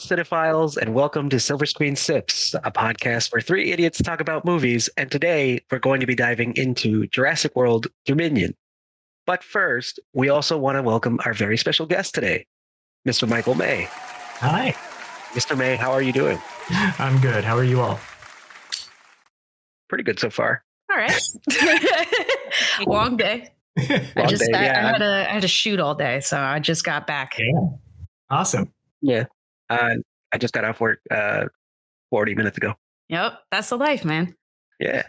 cinephiles, and welcome to Silver Screen Sips, a podcast where three idiots talk about movies. And today we're going to be diving into Jurassic World Dominion. But first, we also want to welcome our very special guest today, Mr. Michael May. Hi. Mr. May, how are you doing? I'm good. How are you all? Pretty good so far. All right. Long day. I had to shoot all day, so I just got back. Yeah. Awesome. Yeah. I just got off work 40 minutes ago. Yep, that's the life, man. Yeah.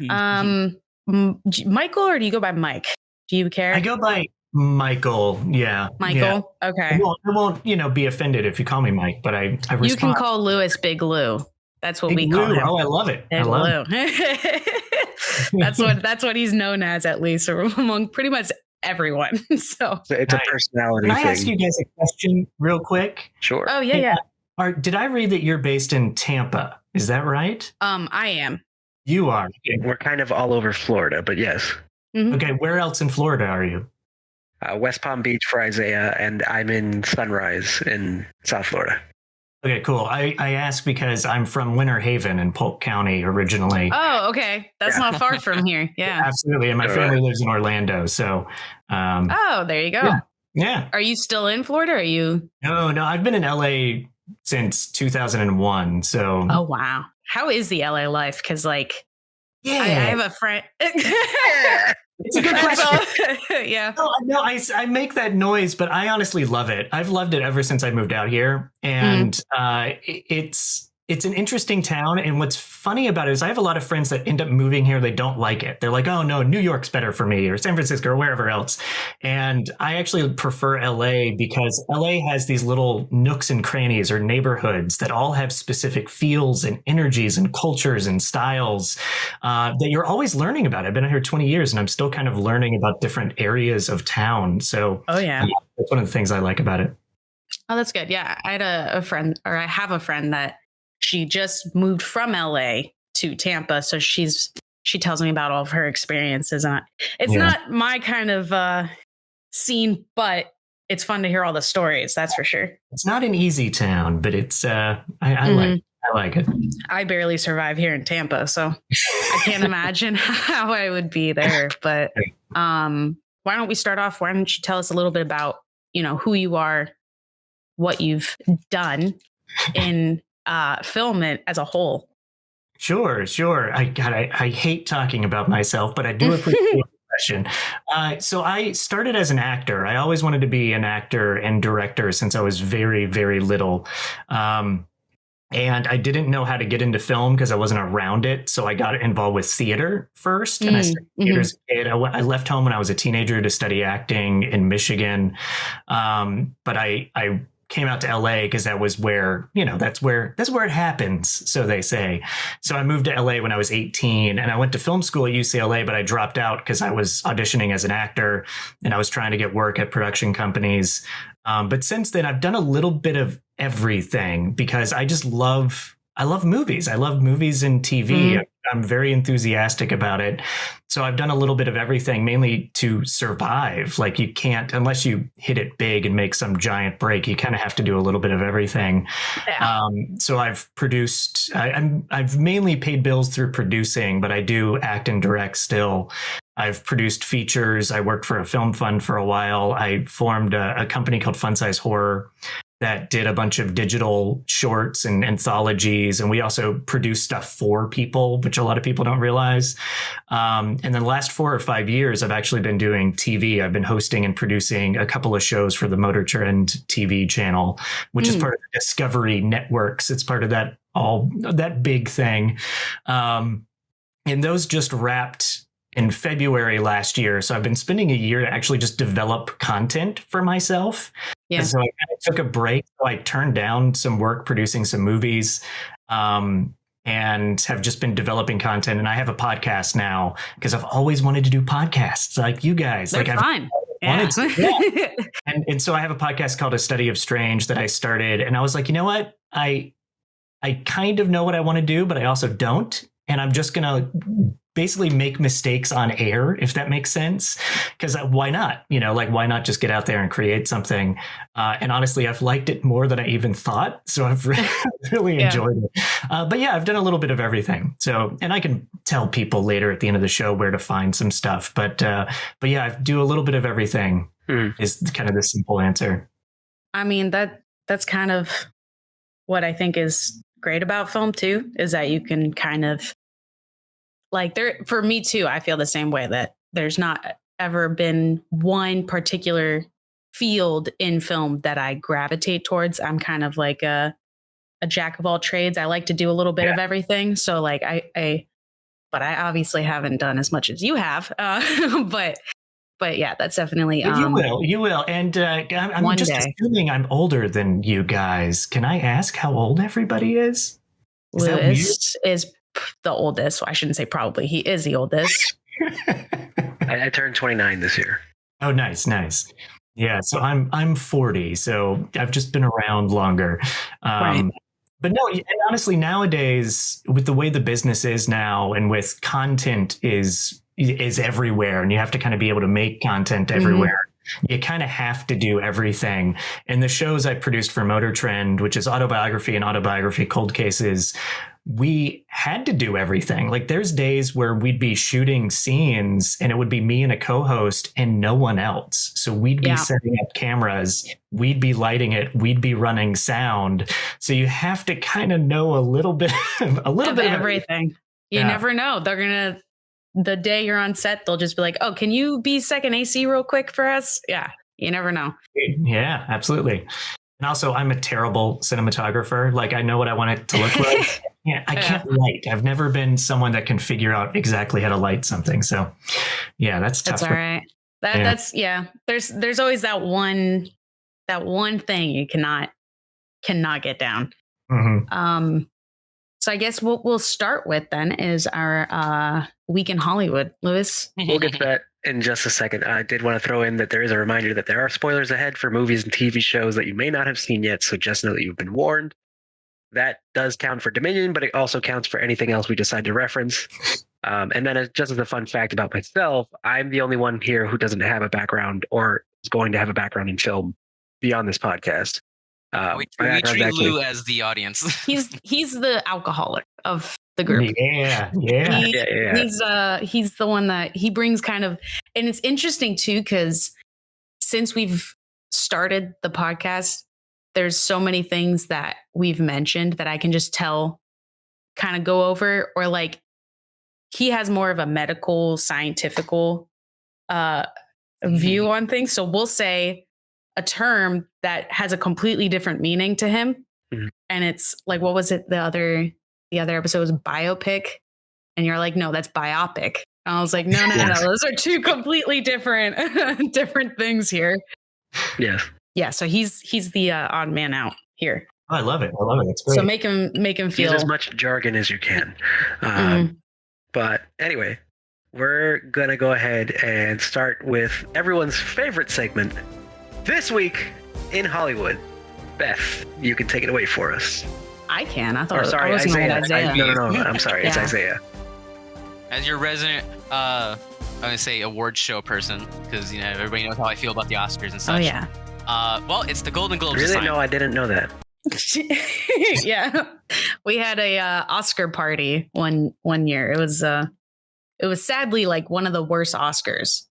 Michael, or do you go by Mike? Do you care? I go by Michael. Yeah. Michael. Yeah. Okay. I won't, be offended if you call me Mike, but I respond. You can call Lewis Big Lou. That's what Big we call Lou. him. Oh, I love it. Big Lou. That's what he's known as, at least among pretty much everyone. So it's a personality thing. Can I ask you guys a question real quick? Sure. Oh, yeah. Did I read that you're based in Tampa? Is that right? I am. You are. We're kind of all over Florida, but yes. Mm-hmm. Okay, where else in Florida are you? West Palm Beach for Isaiah, and I'm in Sunrise in South Florida. Okay, cool. I ask because I'm from Winter Haven in Polk County originally. Oh, okay. That's not far from here. Yeah. Absolutely. And my family lives in Orlando. So. Oh, there you go. Yeah. Are you still in Florida? Or are you? No. I've been in LA since 2001. So. Oh, wow. How is the LA life? Because, I have a friend. It's a good question. Yeah. No, I make that noise, but I honestly love it. I've loved it ever since I moved out here. And it's an interesting town. And what's funny about it is I have a lot of friends that end up moving here. They don't like it. They're like, oh, no, New York's better for me, or San Francisco, or wherever else. And I actually prefer LA because LA has these little nooks and crannies or neighborhoods that all have specific feels and energies and cultures and styles that you're always learning about. I've been here 20 years and I'm still kind of learning about different areas of town. So that's one of the things I like about it. Oh, that's good. Yeah. I had a friend, or I have a friend that she just moved from LA to Tampa. So she tells me about all of her experiences. And it's not my kind of scene, but it's fun to hear all the stories. That's for sure. It's not an easy town, but it's I like it. I barely survive here in Tampa, so I can't imagine how I would be there. But why don't we start off? Why don't you tell us a little bit about, who you are, what you've done in film it as a whole? Sure. I hate talking about myself, but I do appreciate the question. So I started as an actor. I always wanted to be an actor and director since I was very, very little. And I didn't know how to get into film because I wasn't around it. So I got involved with theater first. And I studied theater as a kid. I left home when I was a teenager to study acting in Michigan. But I came out to LA because that was where, that's where it happens. So they say. So I moved to LA when I was 18 and I went to film school at UCLA, but I dropped out because I was auditioning as an actor and I was trying to get work at production companies. But since then I've done a little bit of everything because I love movies. I love movies and TV. I'm very enthusiastic about it. So I've done a little bit of everything, mainly to survive. Like you can't, unless you hit it big and make some giant break, you kind of have to do a little bit of everything. Yeah. So I've produced, I've mainly paid bills through producing, but I do act and direct still. I've produced features. I worked for a film fund for a while. I formed a company called Fun Size Horror that did a bunch of digital shorts and anthologies. And we also produce stuff for people, which a lot of people don't realize. And then the last 4 or 5 years, I've actually been doing TV. I've been hosting and producing a couple of shows for the Motor Trend TV channel, which is part of the Discovery Networks. It's part of that big thing. And those just wrapped in February last year. So I've been spending a year to actually just develop content for myself. Yeah. And so I kind of took a break. So I turned down some work producing some movies and have just been developing content. And I have a podcast now because I've always wanted to do podcasts like you guys. They're fun. Yeah. And so I have a podcast called A Study of Strange that I started. And I was like, you know what? I kind of know what I want to do, but I also don't. And I'm just going to basically make mistakes on air, if that makes sense. Because why not? Like, why not just get out there and create something? And honestly, I've liked it more than I even thought. So I've really enjoyed it. But yeah, I've done a little bit of everything. So, and I can tell people later at the end of the show where to find some stuff. But yeah, I do a little bit of everything is kind of the simple answer. I mean, that's kind of what I think is great about film too, is that you can kind of like for me too, I feel the same way, that there's not ever been one particular field in film that I gravitate towards. I'm kind of like a jack of all trades. I like to do a little bit of everything. So like but I obviously haven't done as much as you have. But yeah, that's definitely you will. And I'm just assuming I'm older than you guys. Can I ask how old everybody is? Lewis is the oldest. Well, I shouldn't say probably. He is the oldest. I turned 29 this year. Oh, nice. Yeah, so I'm 40, so I've just been around longer. Right. But no, and honestly, nowadays, with the way the business is now, and with content is everywhere, and you have to kind of be able to make content everywhere. You kind of have to do everything. And the shows I produced for Motor Trend, which is autobiography and autobiography cold cases, we had to do everything. Like, there's days where we'd be shooting scenes and it would be me and a co-host and no one else. So we'd be setting up cameras, we'd be lighting it, we'd be running sound. So you have to kind of know a little bit of everything. You never know. The day you're on set, they'll just be like, oh, can you be second AC real quick for us? Yeah, you never know. Yeah, absolutely. And also, I'm a terrible cinematographer. Like, I know what I want it to look like. I can't light. I've never been someone that can figure out exactly how to light something. So yeah, that's tough. That's all right. That's There's always that one thing you cannot get down. So I guess what we'll start with then is our week in Hollywood. Lewis? We'll get to that in just a second. I did want to throw in that there is a reminder that there are spoilers ahead for movies and TV shows that you may not have seen yet, so just know that you've been warned. That does count for Dominion, but it also counts for anything else we decide to reference. And then just as a fun fact about myself, I'm the only one here who doesn't have a background or is going to have a background in film beyond this podcast. We treat Lou as the audience. He's the alcoholic of the group. He's the one that he brings kind of, and it's interesting too, because since we've started the podcast, there's so many things that we've mentioned that I can just tell, kind of go over, or like he has more of a medical, scientifical view on things. So we'll say a term that has a completely different meaning to him. And it's like, what was it? The other episode was biopic. And you're like, no, that's biopic. And I was like, no. Those are two completely different things here. Yes. Yeah. So he's the odd man out here. Oh, I love it. It's great. So make him feel use as much jargon as you can. But anyway, we're going to go ahead and start with everyone's favorite segment. This week in Hollywood. Beth, you can take it away for us. I can. I thought. Sorry, I was Isaiah. Isaiah. No. I'm sorry. It's Isaiah. As your resident, I'm gonna say award show person, because everybody knows how I feel about the Oscars and such. Oh yeah. Well, it's the Golden Globes. Really? No, I didn't know that. Yeah, we had a Oscar party one year. It was sadly like one of the worst Oscars.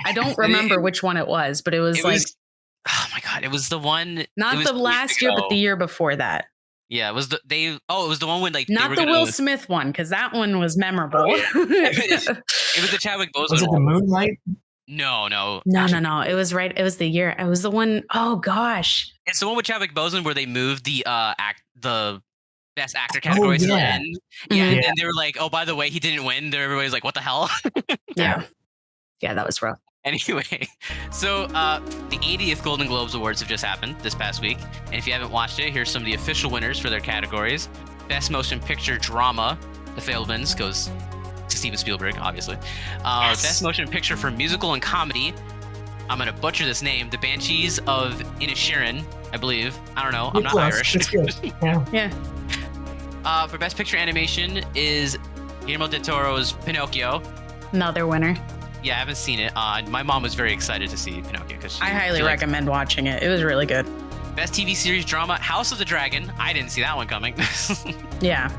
I don't remember which one it was, but it was oh my God, it was the one. Not the last year, but the year before that. Yeah, it was it was the one when not the Will Smith one, because that one was memorable. It was the Chadwick Boseman. Was it the Moonlight? No. It was right. It was the year. It was the one. Oh gosh, it's the one with Chadwick Boseman where they moved the Best Actor category to the end. And then they were like, oh, by the way, he didn't win. Everybody's like, what the hell? Yeah, that was rough. Anyway, so the 80th Golden Globes Awards have just happened this past week. And if you haven't watched it, here's some of the official winners for their categories. Best Motion Picture Drama, The Fabelmans, goes to Steven Spielberg, obviously. Best Motion Picture for Musical and Comedy, I'm going to butcher this name, The Banshees of Inisherin, I believe. I don't know. I'm not Irish. It's good. Yeah. Yeah. For Best Picture Animation is Guillermo del Toro's Pinocchio. Another winner. Yeah, I haven't seen it. My mom was very excited to see Pinocchio because I highly recommend watching it. It was really good. Best TV series drama, House of the Dragon. I didn't see that one coming. Yeah.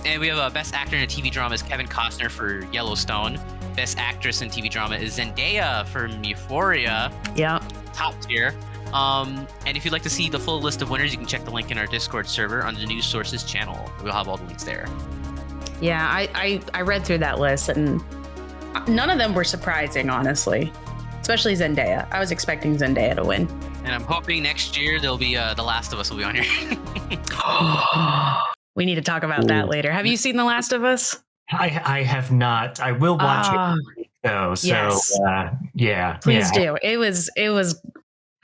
And we have a best actor in a TV drama is Kevin Costner for Yellowstone. Best actress in TV drama is Zendaya from Euphoria. Yeah. Top tier. And if you'd like to see the full list of winners, you can check the link in our Discord server on the News Sources channel. We'll have all the links there. Yeah, I read through that list, and none of them were surprising, honestly. Especially Zendaya. I was expecting Zendaya to win. And I'm hoping next year there'll be The Last of Us will be on here. We need to talk about that later. Have you seen The Last of Us? I have not. I will watch it though. So yes. Yeah. Please do. It was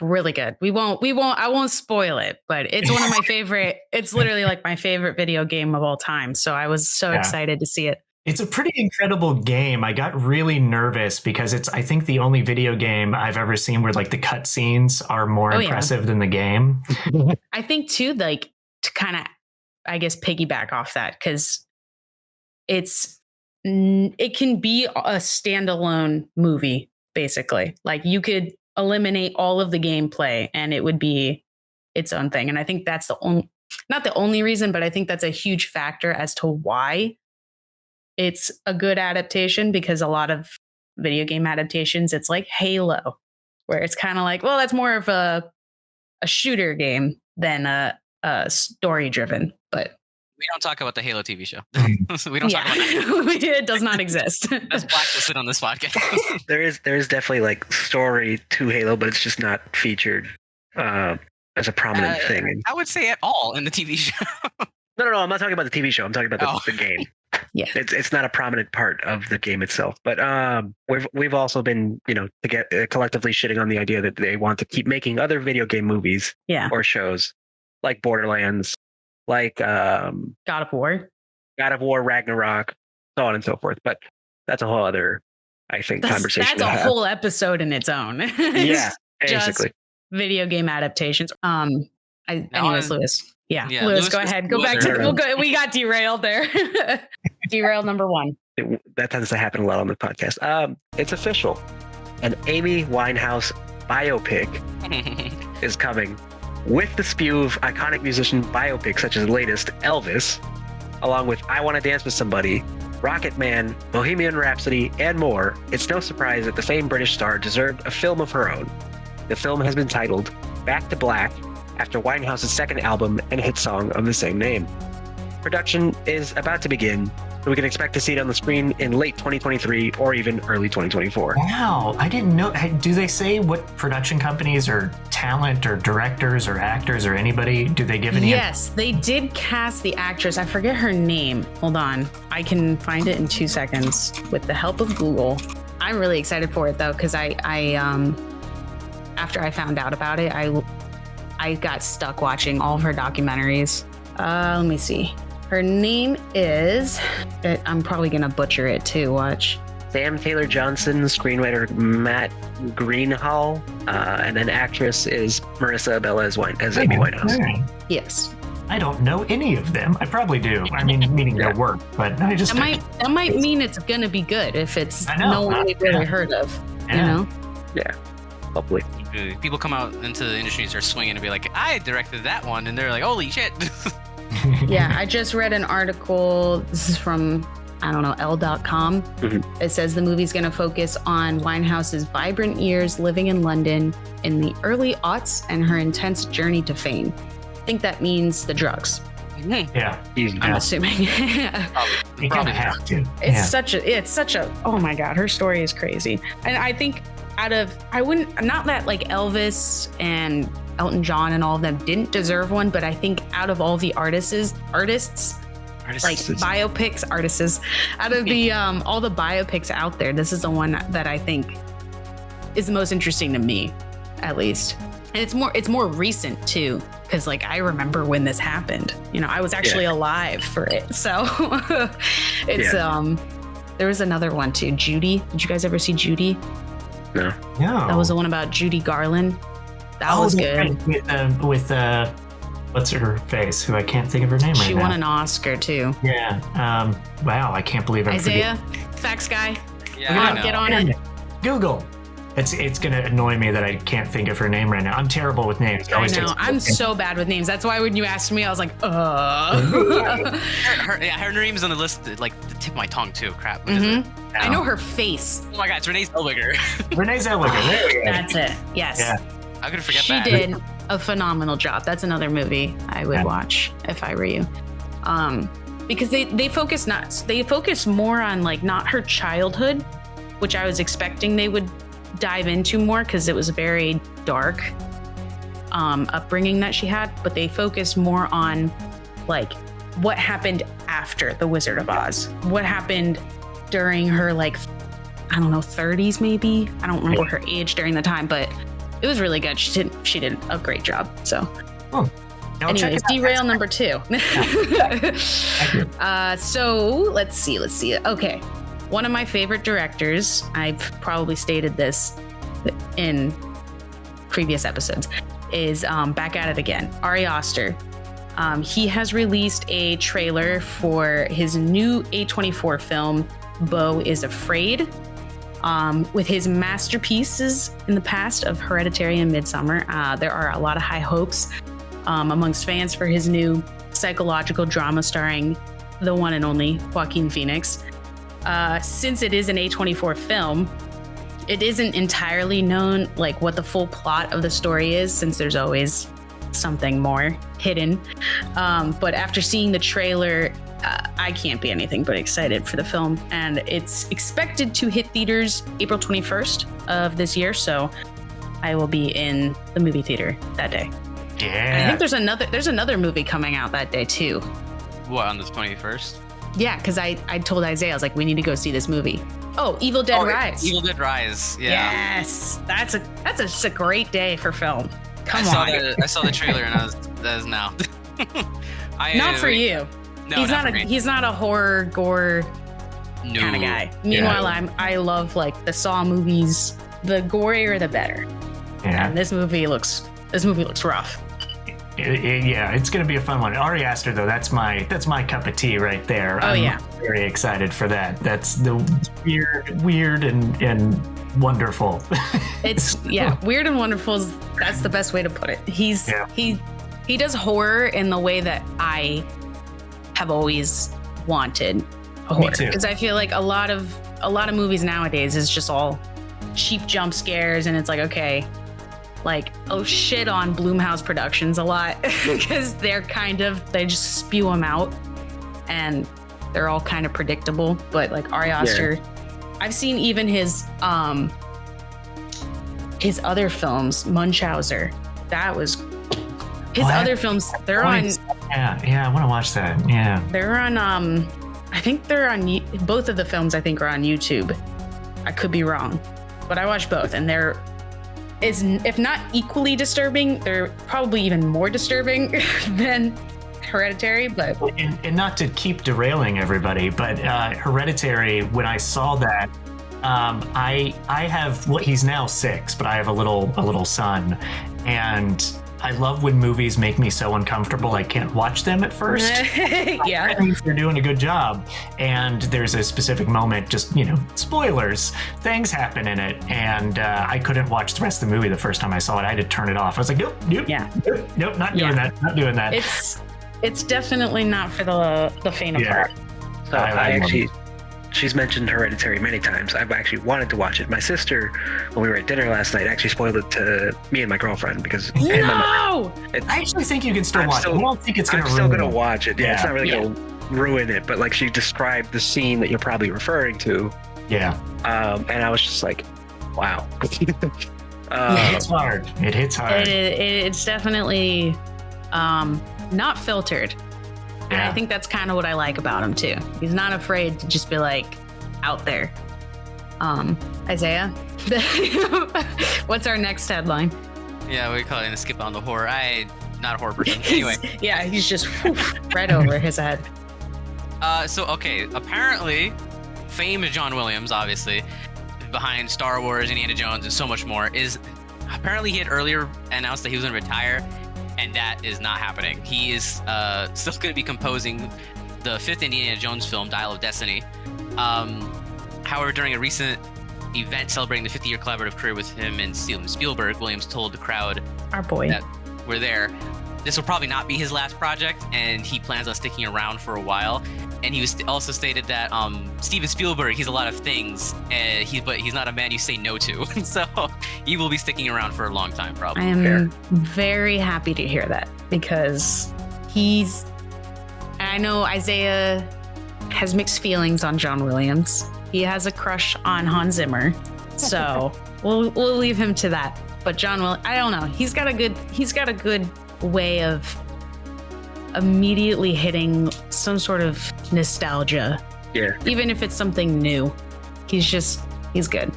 really good. I won't spoil it, but it's one of my favorite. It's literally like my favorite video game of all time. So I was so excited to see it. It's a pretty incredible game. I got really nervous because it's, I think, the only video game I've ever seen where like the cutscenes are more impressive than the game. I think too, like, to kind of, I guess, piggyback off that, because it can be a standalone movie, basically. Like, you could eliminate all of the gameplay and it would be its own thing. And I think that's not the only reason, but I think that's a huge factor as to why it's a good adaptation, because a lot of video game adaptations, it's like Halo, where it's kind of like, well, that's more of a shooter game than a story driven. But we don't talk about the Halo TV show. We don't talk about that. It does not exist. That's blacklisted on this podcast. There is definitely like story to Halo, but it's just not featured as a prominent thing. I would say at all in the TV show. No, I'm not talking about the TV show. I'm talking about the game. Yeah, it's not a prominent part of the game itself. But we've also been, collectively shitting on the idea that they want to keep making other video game movies or shows like Borderlands, like God of War, Ragnarok, so on and so forth. But that's a whole other, I think, conversation. That's a whole episode in its own. Yeah, basically. Just video game adaptations. Anyways, Lewis. Yeah, Lewis, go ahead. Go back to we got derailed there. Derailed number one. That tends to happen a lot on the podcast. It's official. An Amy Winehouse biopic is coming with the spew of iconic musician biopics such as the latest Elvis, along with I Want to Dance with Somebody, Rocket Man, Bohemian Rhapsody, and more. It's no surprise that the famed British star deserved a film of her own. The film has been titled Back to Black, after Winehouse's second album and hit song of the same name. Production is about to begin, so we can expect to see it on the screen in late 2023 or even early 2024. Wow, I didn't know. Do they say what production companies or talent or directors or actors or anybody, do they give any? Yes, they did cast the actress. I forget her name. Hold on. I can find it in 2 seconds with the help of Google. I'm really excited for it though, because I after I found out about it, I got stuck watching all of her documentaries. Let me see. Her name is, I'm probably going to butcher it too, watch. Sam Taylor Johnson, screenwriter Matt Greenhall, and then actress is Marissa Bella as Amy Winehouse. Yes. I don't know any of them. I probably do. I mean, meaning their work, but I just... That might mean it's going to be good if it's no one we've really heard of, you know? Yeah, hopefully. People come out into the industry and start swinging and be like, I directed that one. And they're like, holy shit. Yeah, I just read an article. This is from, Elle.com. Mm-hmm. It says the movie's going to focus on Winehouse's vibrant years living in London in the early aughts and her intense journey to fame. I think that means the drugs. Yeah. I'm assuming. You probably have to. It's such a, oh my God, her story is crazy. And I think not that like Elvis and Elton John and all of them didn't deserve one, but I think out of all the artists, like biopics, out of the all the biopics out there, this is the one that I think is the most interesting to me, at least. And it's more recent too, because like I remember when this happened. I was actually alive for it, so it's there was another one too, Judy. Did you guys ever see Judy? No. That was the one about Judy Garland. That was good. With What's her face? Who I can't think of her name right now. She won an Oscar too. Yeah. Wow, I can't believe I'm Isaiah, facts guy. Yeah, Come I on, know. get on it. Google. It's gonna annoy me that I can't think of her name right now. I'm terrible with names. It I always know. takes- I'm so bad with names. That's why when you asked me, I was like, Her name's on the list, like the tip of my tongue too. Crap. What is it? I know her face. Oh my God, it's Renee Zellweger. Renee Zellweger. There we go. That's it. Yes. Yeah. How could I forget She that? did a phenomenal job. That's another movie I would watch if I were you. Because they focus more on like not her childhood, which I was expecting they would dive into more because it was a very dark upbringing that she had, but they focus more on like what happened after the Wizard of Oz, what happened during her like, I don't know, 30s maybe. I don't remember her age during the time, but it was really good. She did a great job. So, anyways, derail number 2. So let's see. Okay, one of my favorite directors. I've probably stated this in previous episodes. Is back at it again. Ari Aster. He has released a trailer for his new A24 film, Beau is Afraid. With his masterpieces in the past of Hereditary and Midsommar, there are a lot of high hopes amongst fans for his new psychological drama starring the one and only Joaquin Phoenix. Since it is an A24 film, it isn't entirely known like what the full plot of the story is, since there's always something more hidden. But after seeing the trailer, I can't be anything but excited for the film, and it's expected to hit theaters April 21st of this year, so I will be in the movie theater that day. Yeah. And I think there's another movie coming out that day too. What, on the 21st? Yeah, because I told Isaiah, I was like, we need to go see this movie. Oh, Evil Dead Rise. Evil Dead Rise. Yeah. Yes, that's just a great day for film. Come on. I saw the trailer and that was no. Not for you. No, He's not a horror gore kind of guy. Meanwhile, I love like the Saw movies. The gorier, the better. Yeah. And this movie looks rough. Yeah, it's gonna be a fun one. Ari Aster, though, that's my cup of tea right there. I'm very excited for that. That's the weird and wonderful. It's weird and wonderful. That's the best way to put it. He does horror in the way that I have always wanted horror, because I feel like a lot of movies nowadays is just all cheap jump scares, and it's like, okay, like, oh shit on Blumhouse Productions a lot because they just spew them out and they're all kind of predictable. But like Ari Aster, I've seen even his other films, Munchausen. That was his other films. They're on. Yeah, I want to watch that. Yeah, they're on. I think they're on. Both of the films I think are on YouTube. I could be wrong, but I watched both, and if not equally disturbing, they're probably even more disturbing than Hereditary. But and not to keep derailing everybody, but Hereditary, when I saw that, I have he's now 6, but I have a little son, and I love when movies make me so uncomfortable I can't watch them at first. Yeah. I think they're doing a good job. And there's a specific moment, just, spoilers, things happen in it. And I couldn't watch the rest of the movie the first time I saw it. I had to turn it off. I was like, nope, not doing that. It's definitely not for the faint of heart. So she's mentioned Hereditary many times. I've actually wanted to watch it. My sister, when we were at dinner last night, actually spoiled it to me and my girlfriend because no! I actually think you can still watch it. I don't think it's going to ruin it. I'm still going to watch it. Yeah, it's not really going to ruin it, but like she described the scene that you're probably referring to. Yeah. And I was just like, wow. It hits hard. It's definitely not filtered. And I think that's kind of what I like about him too. He's not afraid to just be like out there. Isaiah, what's our next headline? Yeah, we call it a skip on the horror. I'm not a horror person. Anyway. He's just right over his head. Apparently, famed John Williams, obviously, behind Star Wars, Indiana Jones, and so much more, he had earlier announced that he was going to retire. and that is not happening. He is still going to be composing the 5th Indiana Jones film, Dial of Destiny. However, during a recent event celebrating the 50-year collaborative career with him and Steven Spielberg, Williams told the crowd, our boy, that we're there. This will probably not be his last project, and he plans on sticking around for a while. And he was also stated that Steven Spielberg, he's a lot of things, but he's not a man you say no to. So he will be sticking around for a long time, probably. I am very happy to hear that, because I know Isaiah has mixed feelings on John Williams. He has a crush on Hans Zimmer, so we'll leave him to that. But John I don't know. He's got a good way of immediately hitting some sort of nostalgia. Yeah. Even if it's something new, he's good.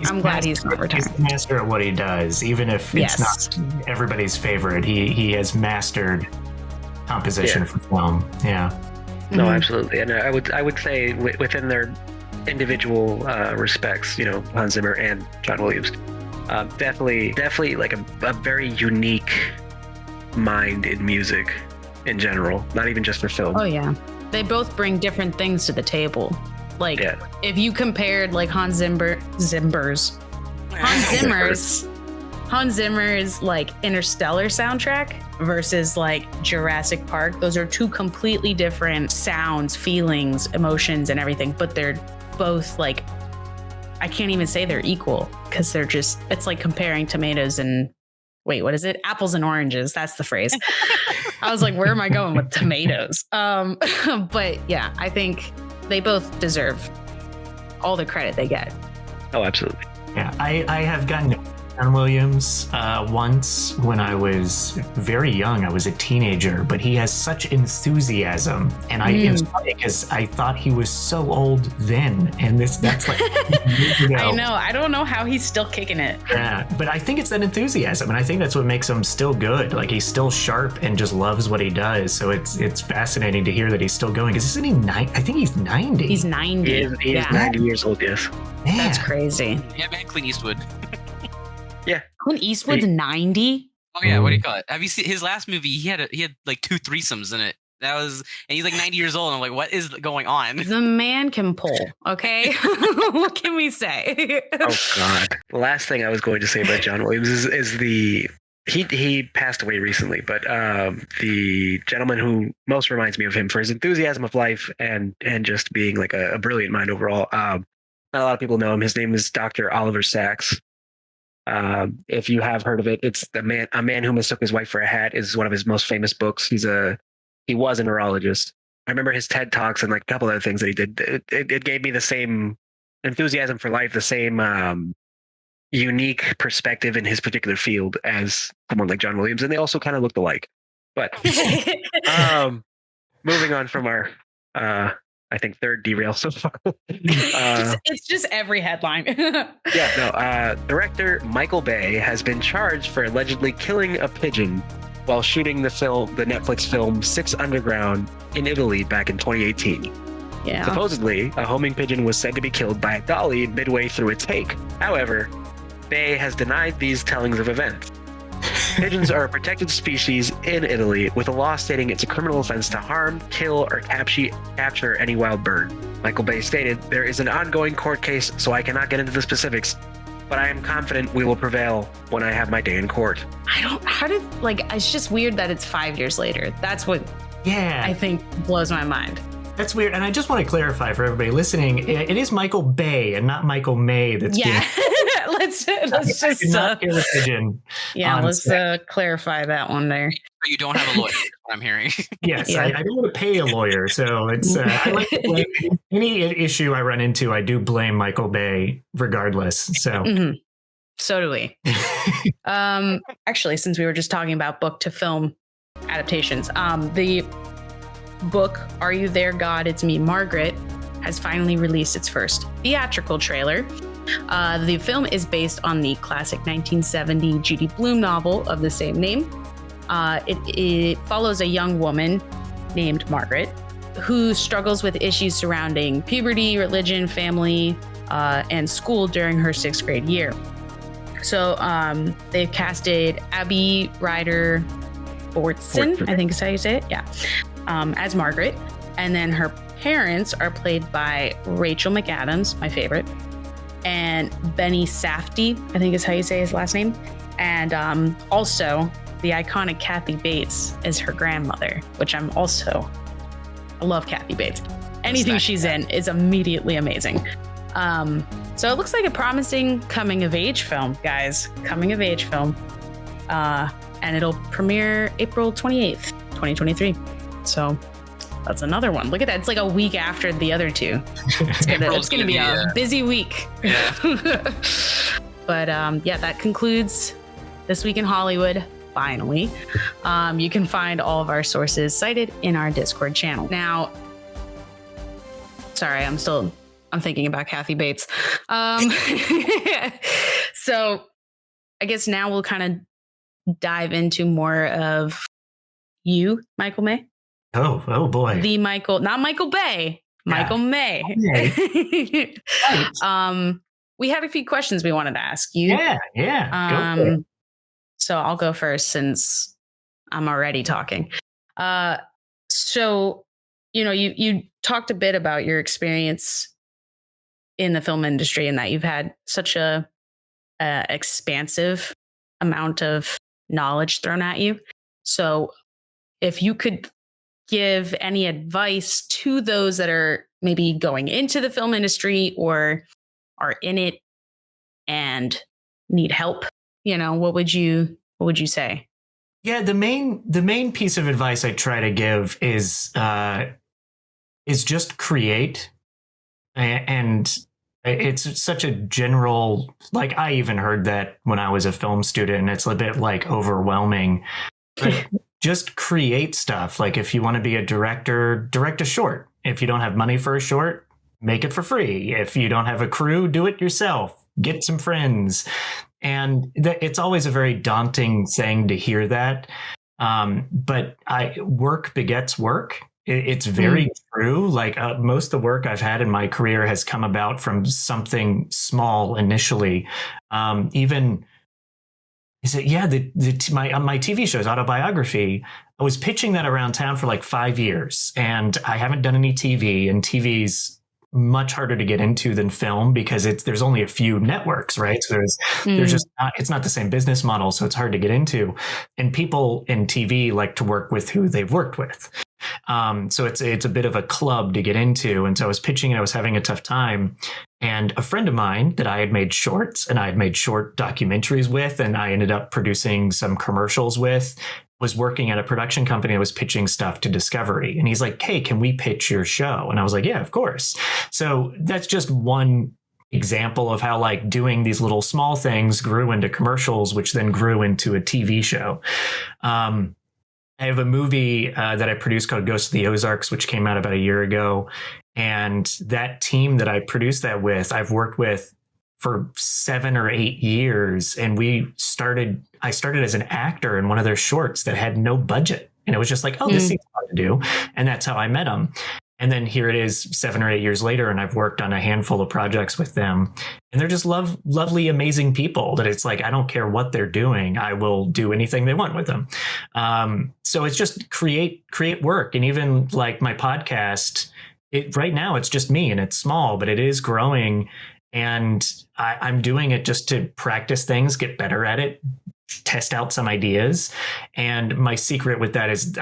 I'm glad he's not retired. He's a master at what he does, even if it's not everybody's favorite. He has mastered composition for film. Yeah. No, absolutely. And I would say within their individual respects, Hans Zimmer and John Williams, definitely like a very unique mind in music in general, not even just for film. Oh yeah, they both bring different things to the table. Like if you compared like Hans Zimmer's like Interstellar soundtrack versus like Jurassic Park, those are two completely different sounds, feelings, emotions, and everything, but they're both like, I can't even say they're equal, because it's like comparing tomatoes and what is it? Apples and oranges. That's the phrase. I was like, where am I going with tomatoes? But yeah, I think they both deserve all the credit they get. Oh, absolutely. Yeah, I have gotten John Williams once when I was very young. I was a teenager, but he has such enthusiasm, and it was funny because I thought he was so old then, and that's like years ago. I know. I don't know how he's still kicking it. Yeah, but I think it's that enthusiasm, and I think that's what makes him still good. Like, he's still sharp and just loves what he does. So it's fascinating to hear that he's still going. Because isn't he 90? I think he's 90. He's 90. He is 90 years old. Yes. Man. That's crazy. Yeah, man, Clint Eastwood. Yeah. Clint Eastwood's 90? Oh yeah, what do you call it? Have you seen his last movie? He had like 2 threesomes in it. And he's like 90 years old. And I'm like, what is going on? The man can pull. Okay, what can we say? Oh God. The last thing I was going to say about John Williams is he passed away recently, but the gentleman who most reminds me of him for his enthusiasm of life and just being like a brilliant mind overall. Not a lot of people know him. His name is Dr. Oliver Sacks. If you have heard of it, it's A Man Who Mistook His Wife for a Hat is one of his most famous books. He was a neurologist. I remember his TED Talks and like a couple other things that he did. It gave me the same enthusiasm for life, the same unique perspective in his particular field as someone like John Williams, and they also kind of looked alike. But moving on from our I think third derail so far. It's just every headline. Director Michael Bay has been charged for allegedly killing a pigeon while shooting the Netflix film Six Underground in Italy back in 2018. Yeah. Supposedly, a homing pigeon was said to be killed by a dolly midway through its take. However, Bay has denied these tellings of events. Pigeons are a protected species in Italy, with a law stating it's a criminal offense to harm, kill, or capture any wild bird. Michael Bay stated, "There is an ongoing court case, so I cannot get into the specifics, but I am confident we will prevail when I have my day in court." It's just weird that it's 5 years later. That's what I think blows my mind. That's weird. And I just want to clarify for everybody listening, it is Michael Bay and not Michael May that's let's just not kill a pigeon. Yeah, let's clarify that one there. You don't have a lawyer, what I'm hearing. Yes, yeah. I don't want to pay a lawyer, so it's I like to blame any issue I run into. I do blame Michael Bay regardless. So So do we. Actually, since we were just talking about book to film adaptations, the book Are You There, God? It's Me, Margaret has finally released its first theatrical trailer. The film is based on the classic 1970 Judy Blume novel of the same name. It follows a young woman named Margaret who struggles with issues surrounding puberty, religion, family, and school during her 6th grade year. So they've casted Abby Ryder, Fortson, I think is how you say it. Yeah. As Margaret. And then her parents are played by Rachel McAdams, my favorite, and Benny Safdie, I think is how you say his last name. And also the iconic Kathy Bates is her grandmother, which I love Kathy Bates. Anything she's in is immediately amazing. So it looks like a promising coming of age film, guys. Coming of age film. And it'll premiere April 28th, 2023. So that's another one. Look at that. It's like a week after the other two. It's gonna be a busy week. Yeah. But yeah, that concludes This Week in Hollywood. Finally. You can find all of our sources cited in our Discord channel. Now, sorry, I'm thinking about Kathy Bates. So I guess now we'll kind of dive into more of you, Michael May. Oh boy. Not Michael Bay, Michael May. Okay. Right. We had a few questions we wanted to ask you. Yeah. Go for it. So I'll go first since I'm already talking. So, you talked a bit about your experience in the film industry and that you've had such a expansive amount of knowledge thrown at you. So if you could give any advice to those that are maybe going into the film industry or are in it and need help, what would you say? Yeah, the main piece of advice I try to give is just create. And it's such a general, like I even heard that when I was a film student, it's a bit like overwhelming. But just create stuff. Like if you want to be a director, direct a short. If you don't have money for a short, make it for free. If you don't have a crew, do it yourself. Get some friends. And it's always a very daunting thing to hear that. But work begets work. It's very true. Like most of the work I've had in my career has come about from something small initially. My TV show's Autobiography. I was pitching that around town for like 5 years, and I haven't done any TV, and TV's much harder to get into than film because there's only a few networks, right? So there's just it's not the same business model, so it's hard to get into. And people in TV like to work with who they've worked with. So it's a bit of a club to get into. And so I was pitching and I was having a tough time. And a friend of mine that I had made shorts and I had made short documentaries with, and I ended up producing some commercials with, was working at a production company. I was pitching stuff to Discovery. And he's like, hey, can we pitch your show? And I was like, yeah, of course. So that's just one example of how like doing these little small things grew into commercials, which then grew into a TV show. I have a movie that I produced called Ghost of the Ozarks, which came out about a year ago. And that team that I produced that with, I've worked with for 7 or 8 years. And I started as an actor in one of their shorts that had no budget. And it was just like, oh, this seems fun to do. And that's how I met them. And then here it is 7 or 8 years later, and I've worked on a handful of projects with them. And they're just lovely, amazing people that it's like, I don't care what they're doing. I will do anything they want with them. So it's just create work. And even like my podcast, right now it's just me and it's small, but it is growing. And I'm doing it just to practice things, get better at it, test out some ideas. And my secret with that is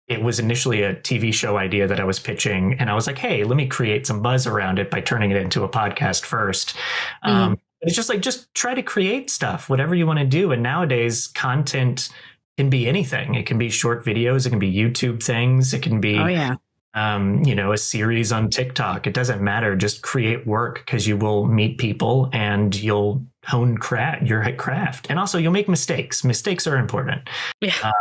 it was initially a TV show idea that I was pitching. And I was like, hey, let me create some buzz around it by turning it into a podcast first. It's just like, just try to create stuff, whatever you want to do. And nowadays content can be anything. It can be short videos. It can be YouTube things. It can be, a series on TikTok. It doesn't matter. Just create work because you will meet people and you'll hone your craft. And also you'll make mistakes. Mistakes are important. Yeah.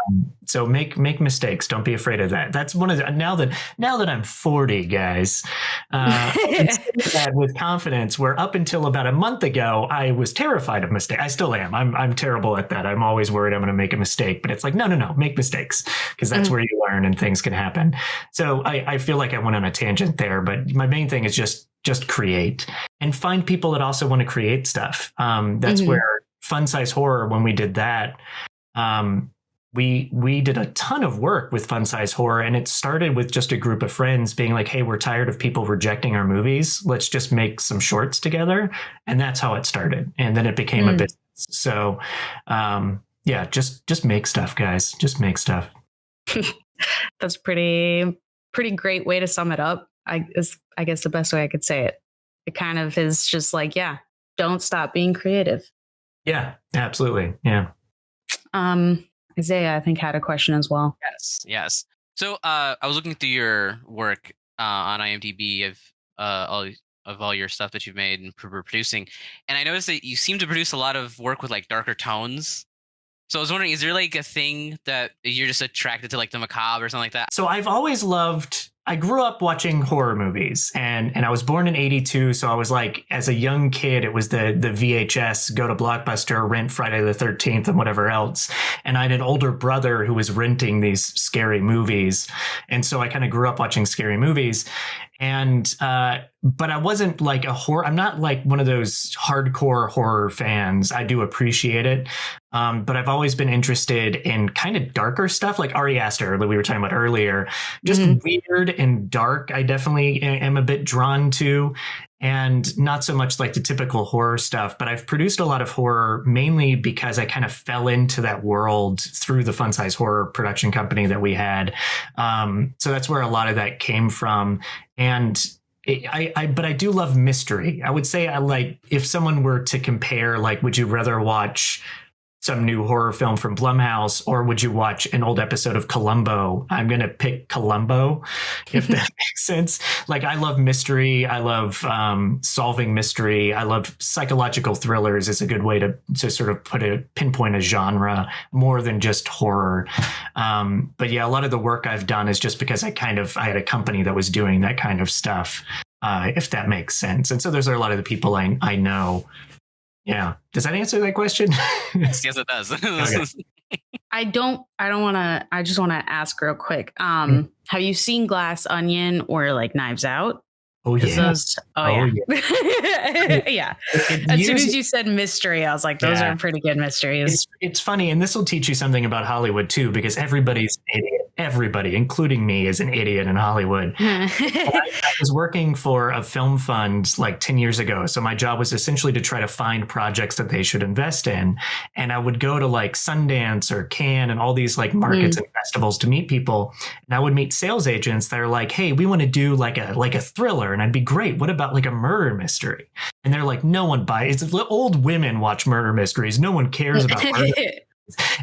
So make mistakes. Don't be afraid of that. That's one of the, now that I'm 40, guys, I can say that with confidence, where up until about a month ago, I was terrified of mistakes. I still am. I'm terrible at that. I'm always worried I'm going to make a mistake, but it's like, no, make mistakes because that's where you learn and things can happen. So I feel like I went on a tangent there, but my main thing is just create and find people that also want to create stuff. That's where Fun Size Horror, when we did that, we did a ton of work with Fun Size Horror, and it started with just a group of friends being like, hey, we're tired of people rejecting our movies. Let's just make some shorts together. And that's how it started. And then it became a business. So yeah, just make stuff, guys. Just make stuff. That's pretty great way to sum it up. I guess the best way I could say it. It kind of is just like, yeah, don't stop being creative. Yeah, absolutely. Yeah. Isaiah, I think, had a question as well. Yes. So I was looking through your work on IMDb of all your stuff that you've made and producing, and I noticed that you seem to produce a lot of work with like darker tones. So I was wondering, is there like a thing that you're just attracted to, like the macabre or something like that? So I've always loved. I grew up watching horror movies, and I was born in 82. So I was like, as a young kid, it was the VHS, go to Blockbuster, rent Friday the 13th and whatever else. And I had an older brother who was renting these scary movies. And so I kind of grew up watching scary movies. And, but I wasn't like I'm not like one of those hardcore horror fans. I do appreciate it. But I've always been interested in kind of darker stuff like Ari Aster that we were talking about earlier, just weird and dark. I definitely am a bit drawn to, and not so much like the typical horror stuff, but I've produced a lot of horror mainly because I kind of fell into that world through the Fun Size Horror production company that we had. So that's where a lot of that came from. And but I do love mystery. I would say I like, if someone were to compare, like, would you rather watch some new horror film from Blumhouse, or would you watch an old episode of Columbo? I'm going to pick Columbo, if that makes sense. Like, I love mystery. I love solving mystery. I love psychological thrillers is a good way to sort of pinpoint a genre more than just horror. But yeah, a lot of the work I've done is just because I had a company that was doing that kind of stuff, if that makes sense. And so those are a lot of the people I know. Yeah. Does that answer that question? Yes, it does. Okay. I just want to ask real quick. Have you seen Glass Onion or like Knives Out? Oh yeah. Yeah. As soon as you said mystery, I was like, those are pretty good mysteries. It's funny, and this will teach you something about Hollywood too, because everybody's an idiot. Everybody, including me, is an idiot in Hollywood. I was working for a film fund like 10 years ago. So my job was essentially to try to find projects that they should invest in. And I would go to like Sundance or Cannes and all these like markets and festivals to meet people. And I would meet sales agents that are like, hey, we want to do like a thriller. And I'd be great. What about like a murder mystery? And they're like, no one buys it. Old women watch murder mysteries. No one cares about murder.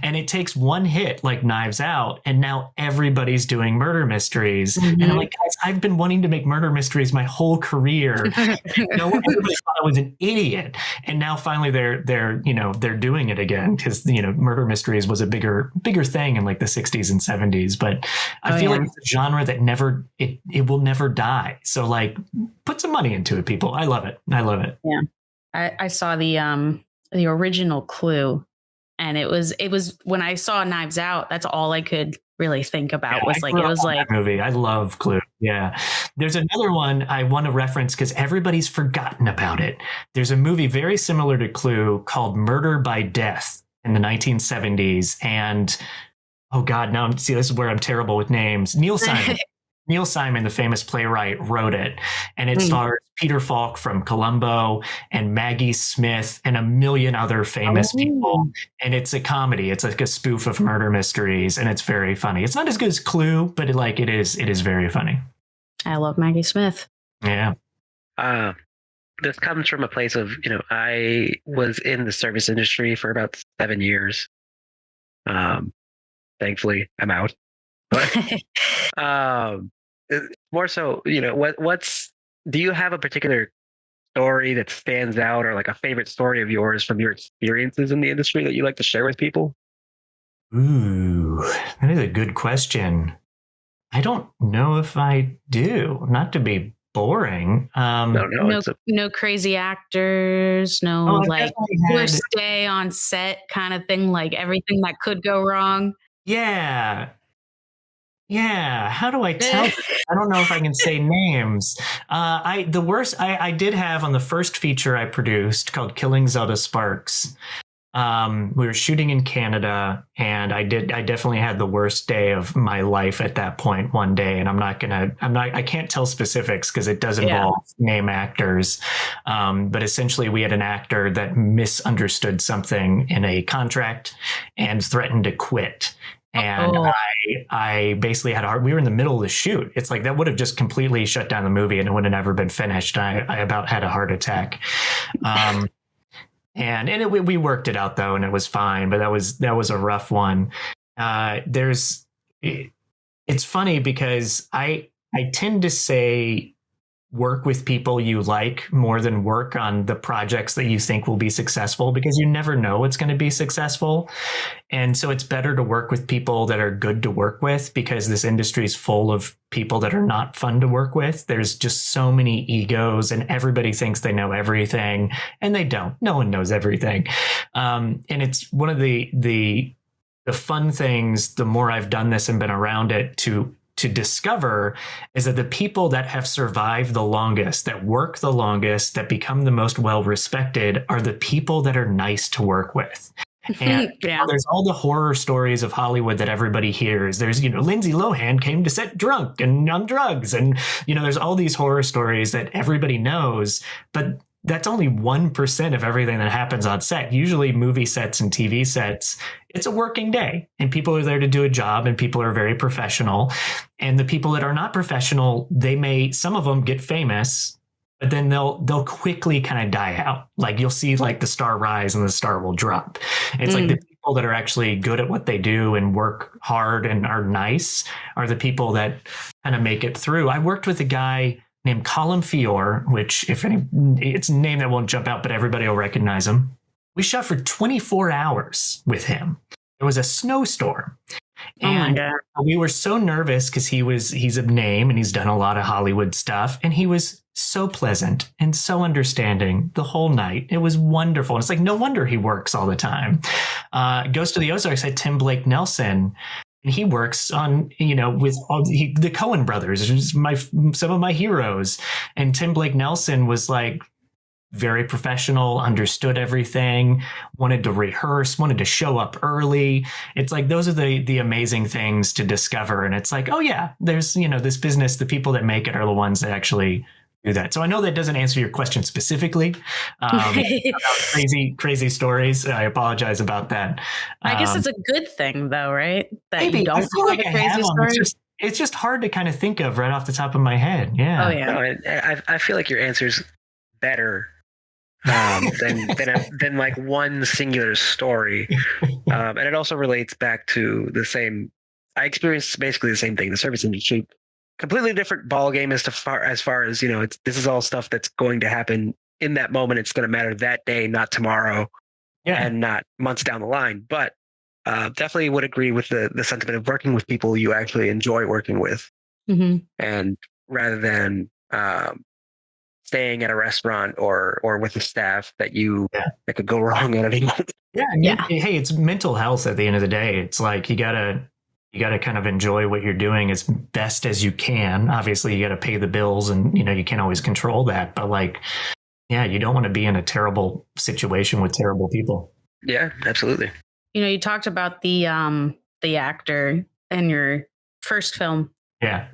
And it takes one hit like Knives Out, and now everybody's doing murder mysteries. And I'm like, guys, I've been wanting to make murder mysteries my whole career. Everybody thought I was an idiot, and now finally they're doing it again, because murder mysteries was a bigger thing in like the 60s and 70s. But I feel like it's a genre that it will never die. So like, put some money into it, people. I love it. Yeah, I saw the original Clue. And it was when I saw Knives Out, that's all I could really think about was like, it was like that movie. I love Clue. Yeah. There's another one I want to reference because everybody's forgotten about it. There's a movie very similar to Clue called Murder by Death in the 1970s. And oh God, now see, this is where I'm terrible with names. Neil Simon, the famous playwright, wrote it, and it stars Peter Falk from Columbo and Maggie Smith and a million other famous people. And it's a comedy. It's like a spoof of murder mysteries, and it's very funny. It's not as good as Clue, but it is very funny. I love Maggie Smith. Yeah. This comes from a place of, I was in the service industry for about 7 years. Thankfully, I'm out. But more so, do you have a particular story that stands out, or like a favorite story of yours from your experiences in the industry that you like to share with people? Ooh, that is a good question. I don't know if I do. Not to be boring. No crazy actors, like worst day on set kind of thing, like everything that could go wrong. Yeah. How do I tell? I don't know if I can say names. I did have on the first feature I produced called Killing Zelda Sparks. We were shooting in Canada, and I definitely had the worst day of my life at that point one day. And I can't tell specifics because it does involve name actors. But essentially we had an actor that misunderstood something in a contract and threatened to quit. And I basically we were in the middle of the shoot. It's like that would have just completely shut down the movie and it would have never been finished. I about had a heart attack. We worked it out though, and it was fine. But that was a rough one. It's funny because I tend to say work with people you like more than work on the projects that you think will be successful, because you never know what's going to be successful. And so it's better to work with people that are good to work with, because this industry is full of people that are not fun to work with. There's just so many egos, and everybody thinks they know everything, and they don't. No one knows everything. And it's one of the fun things, the more I've done this and been around it, to discover, is that the people that have survived the longest, that work the longest, that become the most well-respected, are the people that are nice to work with. And there's all the horror stories of Hollywood that everybody hears. There's, Lindsay Lohan came to set drunk and on drugs. And, there's all these horror stories that everybody knows, but that's only 1% of everything that happens on set. Usually movie sets and TV sets, it's a working day, and people are there to do a job, and people are very professional. And the people that are not professional, some of them get famous, but then they'll quickly kind of die out. Like you'll see like the star rise and the star will drop. It's like the people that are actually good at what they do and work hard and are nice are the people that kind of make it through. I worked with a guy named Colin Fior, which it's a name that won't jump out, but everybody will recognize him. We shot for 24 hours with him. There was a snowstorm. And we were so nervous because he's a name and he's done a lot of Hollywood stuff. And he was so pleasant and so understanding the whole night. It was wonderful. And it's like, no wonder he works all the time. Goes to the Ozarks at Tim Blake Nelson. And he works on, with the Coen brothers, some of my heroes. And Tim Blake Nelson was like very professional, understood everything, wanted to rehearse, wanted to show up early. It's like, those are the amazing things to discover. And it's like, oh yeah, there's, this business, the people that make it are the ones that actually do that. So I know that doesn't answer your question specifically. Crazy stories. I apologize about that. I guess it's a good thing though, right? That maybe. You don't I feel like have a crazy story. It's just hard to kind of think of right off the top of my head. Yeah. Oh yeah. No, I feel like your answer's better than like one singular story. And it also relates back to the same. I experienced basically the same thing. The service industry, completely different ball game as far as this is all stuff that's going to happen in that moment. It's going to matter that day, not tomorrow, and not months down the line. But definitely would agree with the sentiment of working with people you actually enjoy working with, and rather than staying at a restaurant or with a staff that could go wrong at any moment. Hey, it's mental health at the end of the day. It's like you gotta kind of enjoy what you're doing as best as you can. Obviously, you got to pay the bills, and you can't always control that. But you don't want to be in a terrible situation with terrible people. Yeah, absolutely. You talked about the actor in your first film. Yeah.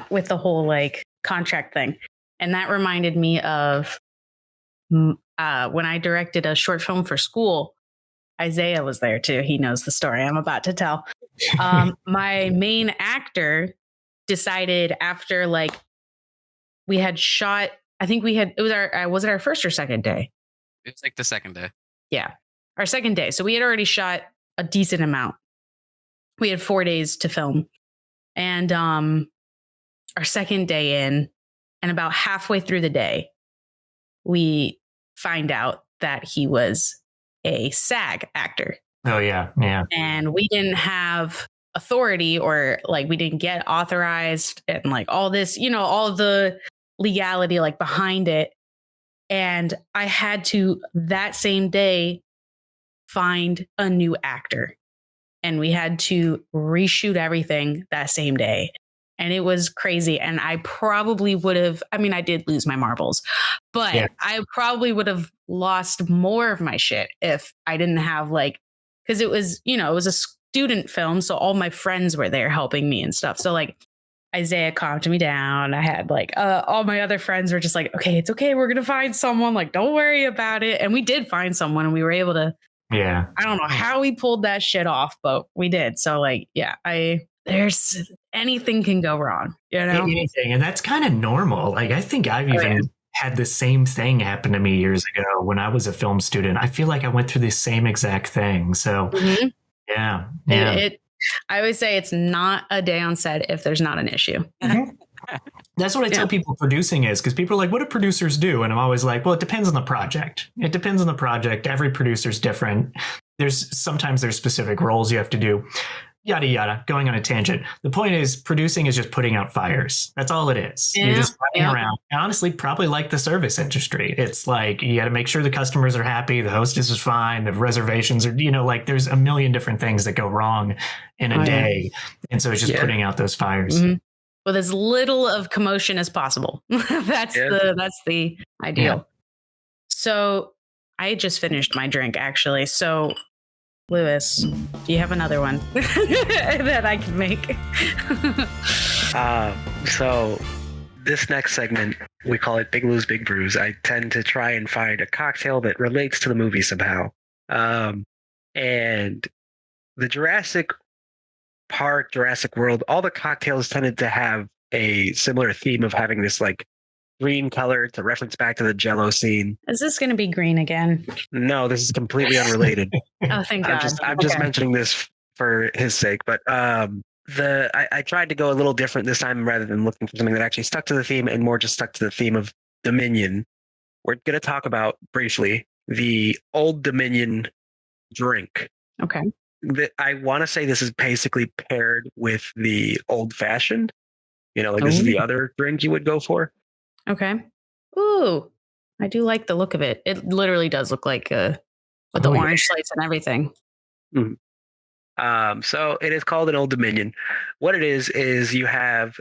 With the whole contract thing, and that reminded me of when I directed a short film for school. Isaiah was there too. He knows the story I'm about to tell. My main actor decided after we had shot, I think was it our first or second day? It's like the second day. Yeah. Our second day. So we had already shot a decent amount. We had 4 days to film, and our second day in, and about halfway through the day, we find out that he was a SAG actor. Oh yeah. Yeah. And we didn't have authority, or we didn't get authorized, and all this, all the legality behind it. And I had to that same day find a new actor, and we had to reshoot everything that same day. and it was crazy. And I probably would have, I mean, I did lose my marbles, but I probably would have lost more of my shit if I didn't have like, because it was, you know, it was a student film. So all my friends were there helping me and stuff. So like Isaiah calmed me down. I had like all my other friends were just like, okay, it's okay. We're going to find someone. Like, don't worry about it. And we did find someone and we were able to, I don't know how we pulled that shit off, but we did. So like, there's anything can go wrong, you know? Anything. And that's kind of normal. Like, I think I've even had the same thing happen to me years ago when I was a film student. I feel like I went through the same exact thing. So I always say it's not a day on set if there's not an issue. That's what I tell people producing is, because people are like, what do producers do? And I'm always like, well, it depends on the project. It depends on the project. Every producer's different. Sometimes there's specific roles you have to do. Yada, yada, going on a tangent. The point is producing is just putting out fires. That's all it is. You're just running around. And honestly, probably like the service industry. It's like, you got to make sure the customers are happy. The hostess is fine. The reservations are, you know, like there's a million different things that go wrong in a day. And so it's just putting out those fires. With as little of commotion as possible. That's the ideal. Yeah. So I just finished my drink actually. So Lewis, do you have another one that I can make? So this next segment, we call it Big Lou's Big Brews. I tend to try and find a cocktail that relates to the movie somehow. And the Jurassic Park, Jurassic World, all the cocktails tended to have a similar theme of having this like green color to reference back to the Jello scene. Is this going to be green again? No, this is completely unrelated. Oh, thank God. I'm just mentioning this for his sake, but I tried to go a little different this time rather than looking for something that actually stuck to the theme and more just stuck to the theme of Dominion. We're going to talk about briefly the Old Dominion drink. Okay. I want to say this is basically paired with the old fashioned. You know, like this is the other drink you would go for. Okay. Ooh, I do like the look of it. It literally does look like with the orange slice and everything. So it is called an Old Dominion. What it is you have,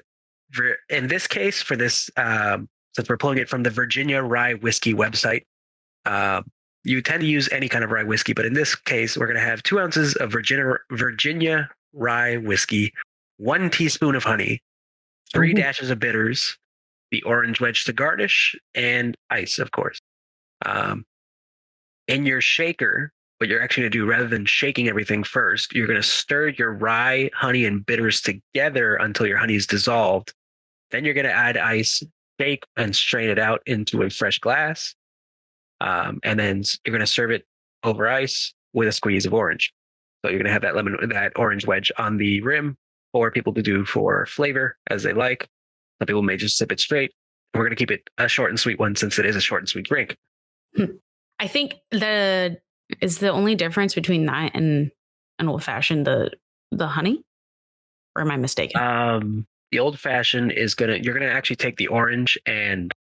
in this case, for this, since we're pulling it from the Virginia Rye Whiskey website, you tend to use any kind of rye whiskey, but in this case, we're going to have 2 ounces of Virginia Rye Whiskey, 1 teaspoon of honey, 3 dashes of bitters, the orange wedge to garnish, and ice, of course. In your shaker, what you're actually going to do, rather than shaking everything first, you're going to stir your rye, honey, and bitters together until your honey is dissolved. Then you're going to add ice, shake, and strain it out into a fresh glass. And then you're going to serve it over ice with a squeeze of orange. So you're going to have that orange wedge on the rim for people to do for flavor as they like. Some people may just sip it straight. We're going to keep it a short and sweet one since it is a short and sweet drink. I think the only difference between that and an old fashioned the honey, or am I mistaken? The old fashioned is you're gonna actually take the orange and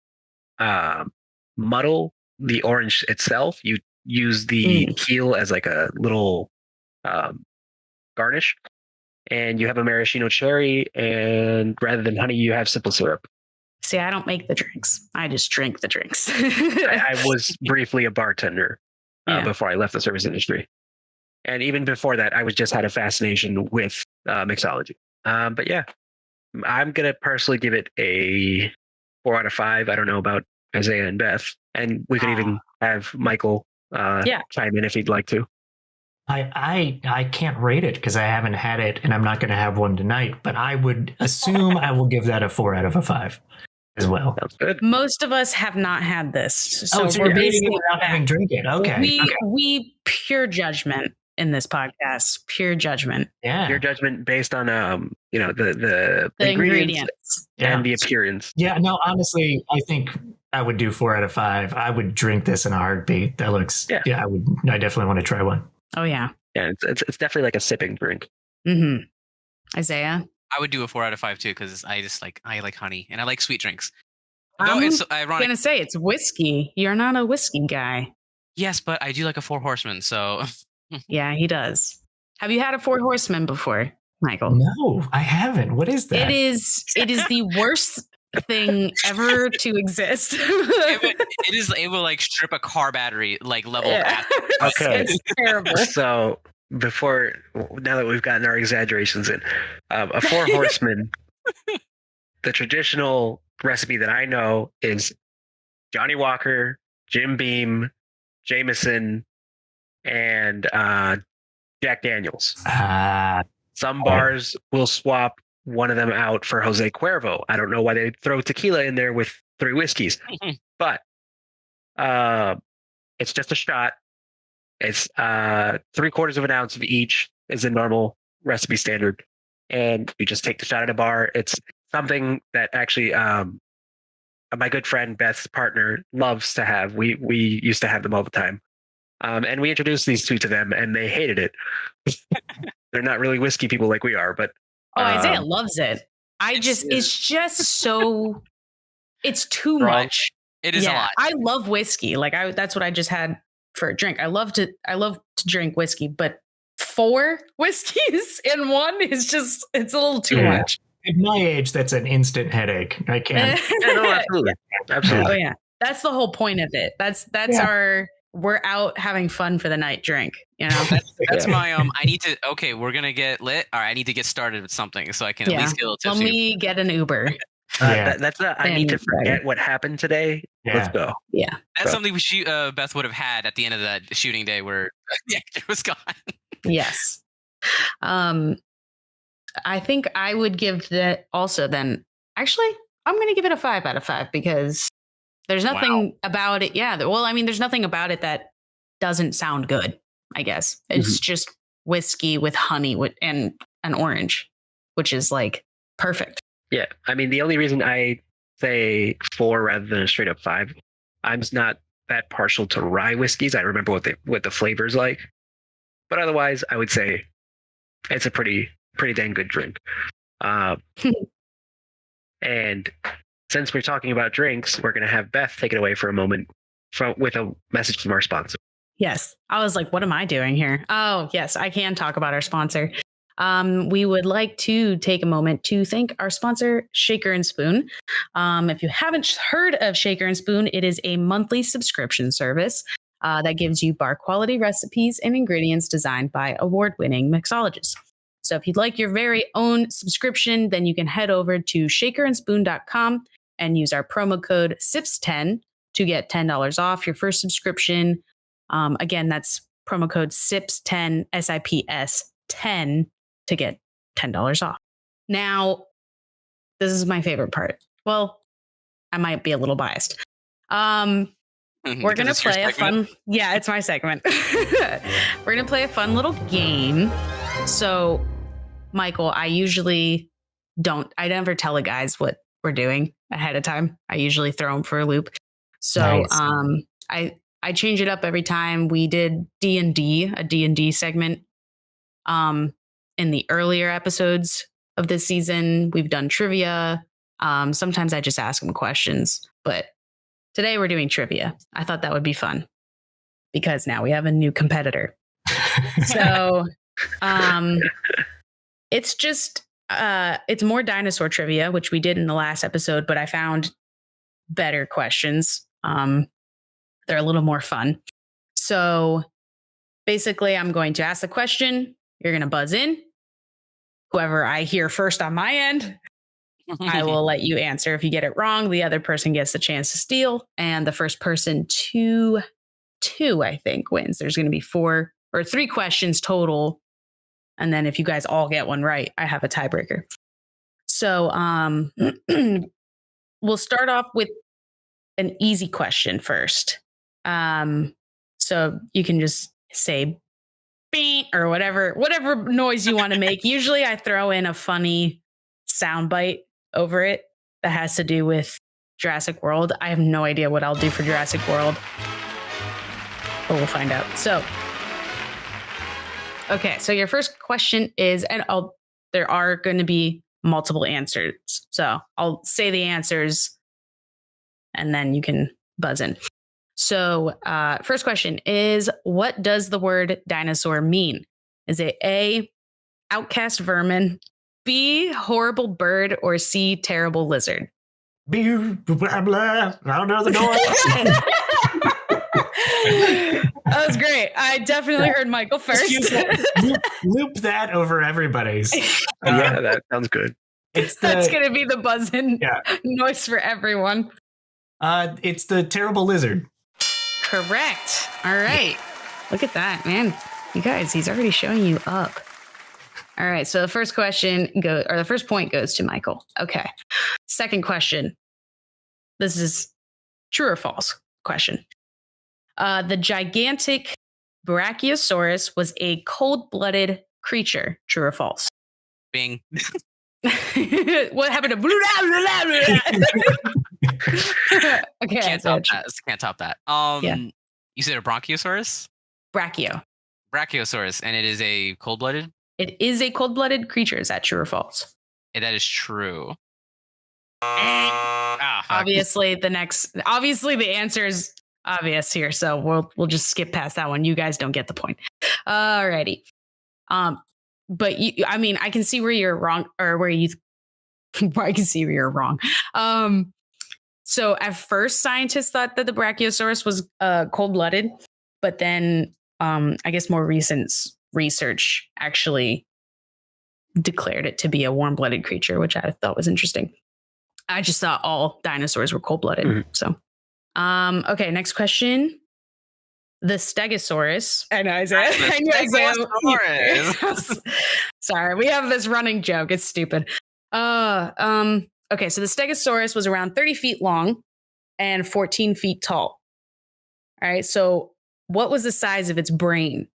muddle the orange itself. You use the peel as like a little garnish. And you have a maraschino cherry, and rather than honey, you have simple syrup. See, I don't make the drinks. I just drink the drinks. I was briefly a bartender before I left the service industry. And even before that, I just had a fascination with mixology. But yeah, I'm going to personally give it a 4 out of 5. I don't know about Isaiah and Beth. And we could even have Michael chime in if he'd like to. I can't rate it because I haven't had it and I'm not going to have one tonight, but I would assume I will give that a 4 out of a 5 as well. Sounds good. Most of us have not had this. So we're basically without having drink it. Okay. We pure judgment in this podcast. Pure judgment. Yeah. Pure judgment based on the ingredients and the appearance. Yeah, no, honestly, I think I would do 4 out of 5. I would drink this in a heartbeat. That looks I definitely want to try one. Oh yeah. Yeah, it's definitely like a sipping drink. Mm-hmm. Isaiah? I would do a 4 out of 5 too, because I like honey and I like sweet drinks. I'm it's ironic. gonna say it's whiskey. You're not a whiskey guy. Yes, but I do like a Four Horsemen, so yeah, he does. Have you had a Four Horsemen before? Michael? No, I haven't. What is that? It is the worst thing ever to exist. It will like strip a car battery like level of acid. Okay. It's terrible. So now that we've gotten our exaggerations in, a Four Horsemen, the traditional recipe that I know is Johnny Walker, Jim Beam, Jameson, and Jack Daniels. Some bars will swap one of them out for Jose Cuervo. I don't know why they throw tequila in there with 3 whiskeys, but it's just a shot. It's 3/4 of an ounce of each is the normal recipe standard, and you just take the shot at a bar. It's something that actually my good friend Beth's partner loves to have. We used to have them all the time, and we introduced these two to them, and they hated it. They're not really whiskey people like we are, but Isaiah loves it. It's just so, it's too Wrong. much. It is a lot. I love whiskey. Like that's what I just had for a drink. I love to drink whiskey, but 4 whiskeys in one is just, it's a little too much. At my age, that's an instant headache. I can't. no, absolutely. Oh yeah, that's the whole point of it. That's we're out having fun for the night drink. You know, that's my I need to. Okay, we're gonna get lit. All right, I need to get started with something so I can at least get a little tipsy. Let me get an Uber. That's I need to forget what happened today. Yeah. Let's go. Yeah, that's something Beth would have had at the end of that shooting day where the actor was gone. Yes. I think I would give that also then. Actually, I'm going to give it a 5 out of 5 because there's nothing about it. Yeah. Well, I mean, there's nothing about it that doesn't sound good, I guess. It's just whiskey with honey and an orange, which is like perfect. Yeah. I mean, the only reason I say 4 rather than a straight up 5, I'm not that partial to rye whiskeys. I remember what the flavor's like. But otherwise, I would say it's a pretty dang good drink. And since we're talking about drinks, we're going to have Beth take it away for a moment with a message from our sponsor. Yes. I was like, what am I doing here? Oh, yes, I can talk about our sponsor. We would like to take a moment to thank our sponsor, Shaker and Spoon. If you haven't heard of Shaker and Spoon, it is a monthly subscription service that gives you bar quality recipes and ingredients designed by award-winning mixologists. So if you'd like your very own subscription, then you can head over to shakerandspoon.com and use our promo code SIPS10 to get $10 off your first subscription. Again, that's promo code SIPS10, SIPS 10 to get $10 off. Now, this is my favorite part. Well, I might be a little biased. We're going to play a fun... Yeah, it's my segment. We're going to play a fun little game. So, Michael, I never tell the guys what we're doing ahead of time. I usually throw them for a loop. So, nice. I change it up every time. We did a D&D segment in the earlier episodes of this season. We've done trivia. Sometimes I just ask them questions, but today we're doing trivia. I thought that would be fun because now we have a new competitor. So it's just it's more dinosaur trivia, which we did in the last episode, but I found better questions. They're a little more fun. So basically, I'm going to ask the question. You're going to buzz in. Whoever I hear first on my end, I will let you answer. If you get it wrong, the other person gets the chance to steal. And the first person to 2, I think, wins. There's going to be 4 or 3 questions total. And then if you guys all get one right, I have a tiebreaker. So we'll start off with an easy question first. So you can just say beep or whatever noise you want to make. Usually I throw in a funny soundbite over it that has to do with Jurassic World. I have no idea what I'll do for Jurassic World, but we'll find out. So, okay. So your first question is, and there are going to be multiple answers. So I'll say the answers and then you can buzz in. So first question is, what does the word dinosaur mean? Is it A, outcast vermin, B, horrible bird, or C, terrible lizard? Blah, blah, blah. Out of the door. That was great. I definitely heard Michael first. Loop that over everybody's. Yeah, that sounds good. That's going to be the buzzing noise for everyone. It's the terrible lizard. Correct. All right. Look at that, man. You guys, he's already showing you up. All right. So the first the first point goes to Michael. Okay. Second question. This is true or false question. The gigantic Brachiosaurus was a cold-blooded creature. True or false? Bing. What happened to Okay, Can't top that. You said a Bronchiosaurus? Brachiosaurus, and it is a cold-blooded? It is a cold-blooded creature. Is that true or false? That is true. Obviously, the answer is obvious here, so we'll just skip past that one. You guys don't get the point. Alrighty. But I can see where you're wrong, or I can see where you're wrong. So at first, scientists thought that the Brachiosaurus was cold-blooded, but then I guess more recent research actually declared it to be a warm-blooded creature, which I thought was interesting. I just thought all dinosaurs were cold-blooded. Mm-hmm. So, okay, next question. The Stegosaurus. I know, Isaiah. Sorry, we have this running joke. It's stupid. Okay, so the Stegosaurus was around 30 feet long and 14 feet tall. All right, so what was the size of its brain?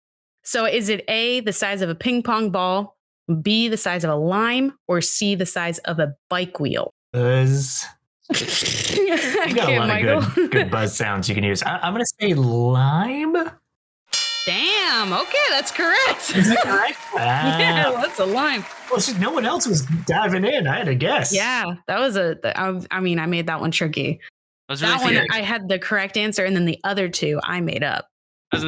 So is it A, the size of a ping pong ball, B, the size of a lime, or C, the size of a bike wheel? Buzz. You've got a lot of good buzz sounds you can use. I'm going to say lime. Damn. Okay, that's correct. Is that correct? Yeah, that's a lime. Well, no one else was diving in. I had to guess. Yeah, that was I made that one tricky. That one, I had the correct answer, and then the other two I made up. I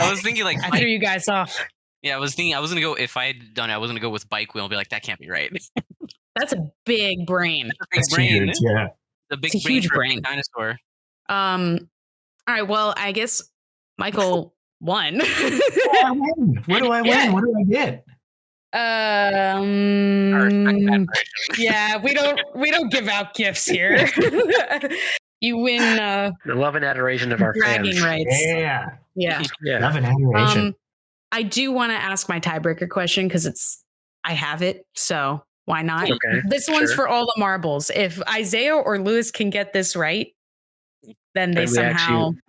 was thinking like I threw you guys off. Yeah, I was thinking I was gonna go, if I had done it, I was gonna go with bike wheel and be like, that can't be right. That's a big brain. That's a big brain. Huge, yeah. It's a huge brain dinosaur. All right. Well, I guess Michael won. What do I win? Yeah. What do I get? Yeah, we don't give out gifts here. You win the love and adoration of our bragging fans. Rights. Yeah. Yeah. Love and adoration. I do want to ask my tiebreaker question because I have it, so why not? Okay, this one's for all the marbles. If Isaiah or Lewis can get this right, then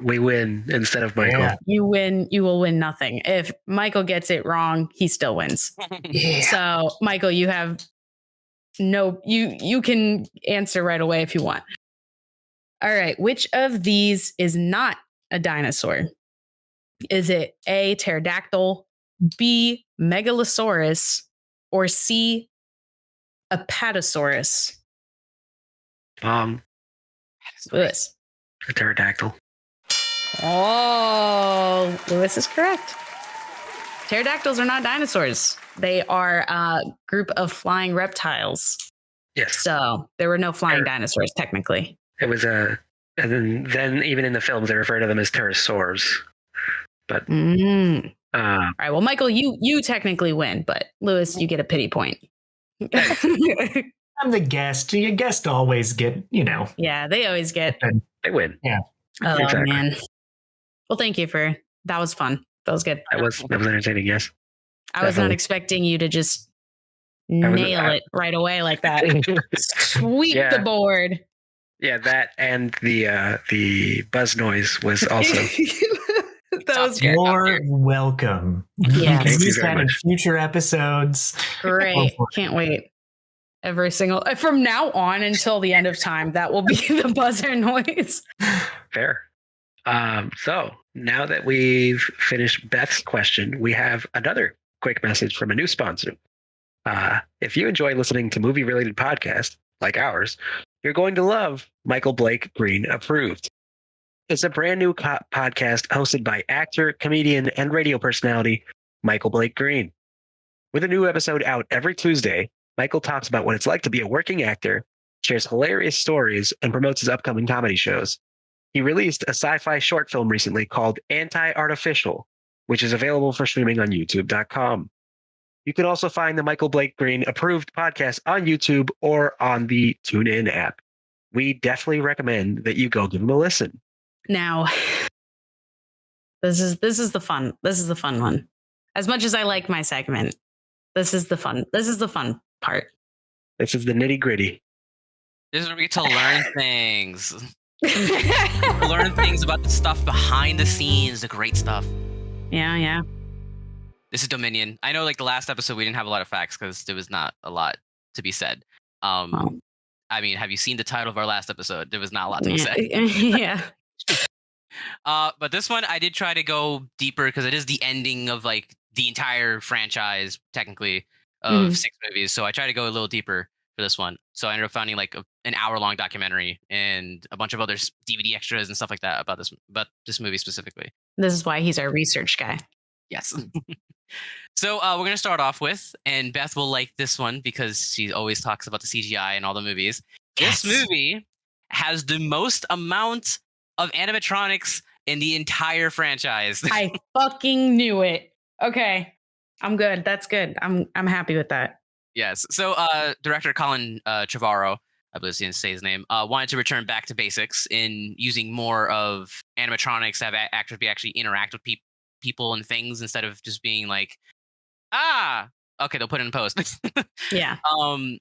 we win instead of Michael. Yeah. You win. You will win nothing. If Michael gets it wrong, he still wins. Yeah. So, Michael, you have you can answer right away if you want. All right. Which of these is not a dinosaur? Is it A, pterodactyl, B, megalosaurus, or C, apatosaurus? Lewis. A pterodactyl. Oh, Lewis is correct. Pterodactyls are not dinosaurs. They are a group of flying reptiles. Yes. So there were no flying dinosaurs, technically. It was and then even in the films, they refer to them as pterosaurs. But all right. Well, Michael, you technically win, but Lewis, you get a pity point. I'm the guest. Your guests always get, Yeah, they always get. They win. Yeah. Oh, exactly. Man. Well, thank you that was fun. That was good. That was entertaining, yes. I was not expecting you to just nail it right away like that. Sweep the board. Yeah, that and the buzz noise was also. That was You're welcome. Yeah, use that in future episodes. Great. Can't wait. Every single from now on until the end of time, that will be the buzzer noise. Fair. So now that we've finished Beth's question, we have another quick message from a new sponsor. If you enjoy listening to movie-related podcasts like ours, you're going to love Michael Blake Green Approved. It's a brand new podcast hosted by actor, comedian, and radio personality Michael Blake Green. With a new episode out every Tuesday, Michael talks about what it's like to be a working actor, shares hilarious stories, and promotes his upcoming comedy shows. He released a sci-fi short film recently called Anti-Artificial, which is available for streaming on youtube.com. You can also find the Michael Blake Green approved podcast on YouTube or on the TuneIn app. We definitely recommend that you go give them a listen. Now, this is the fun. This is the fun one. As much as I like my segment, this is the fun. This is the fun part. This is the nitty gritty. This is where we get to learn things. Learn things about the stuff behind the scenes, the great stuff. Yeah. This is Dominion. I know, like the last episode, we didn't have a lot of facts because there was not a lot to be said. I mean, have you seen the title of our last episode? There was not a lot to be said. Yeah. But this one, I did try to go deeper because it is the ending of like the entire franchise, technically, of 6 movies. So I tried to go a little deeper for this one. So I ended up finding like an hour-long documentary and a bunch of other DVD extras and stuff like that about this movie specifically. This is why he's our research guy. Yes. So we're going to start off with, and Beth will like this one because she always talks about the CGI and all the movies. Yes. This movie has the most amount of animatronics in the entire franchise. I fucking knew it. Okay. I'm good. That's good. I'm happy with that. Yes. So director Colin Trevorrow, I believe he didn't say his name, wanted to return back to basics in using more of animatronics to have actors actually interact with people and things instead of just being like, okay, they'll put it in post. Yeah.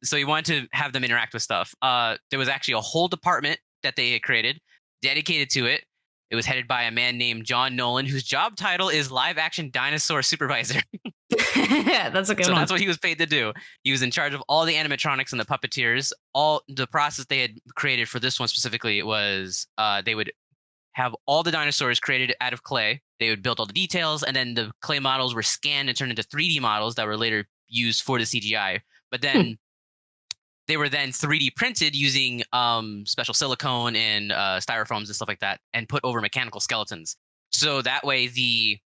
So he wanted to have them interact with stuff. There was actually a whole department that they had created dedicated to it. It was headed by a man named John Nolan, whose job title is live action dinosaur supervisor. That's a good one. So that's what he was paid to do. He was in charge of all the animatronics and the puppeteers. All the process they had created for this one specifically was they would have all the dinosaurs created out of clay. They would build all the details, and then the clay models were scanned and turned into 3D models that were later used for the CGI. But then they were then 3D printed using special silicone and styrofoams and stuff like that, and put over mechanical skeletons. So that way the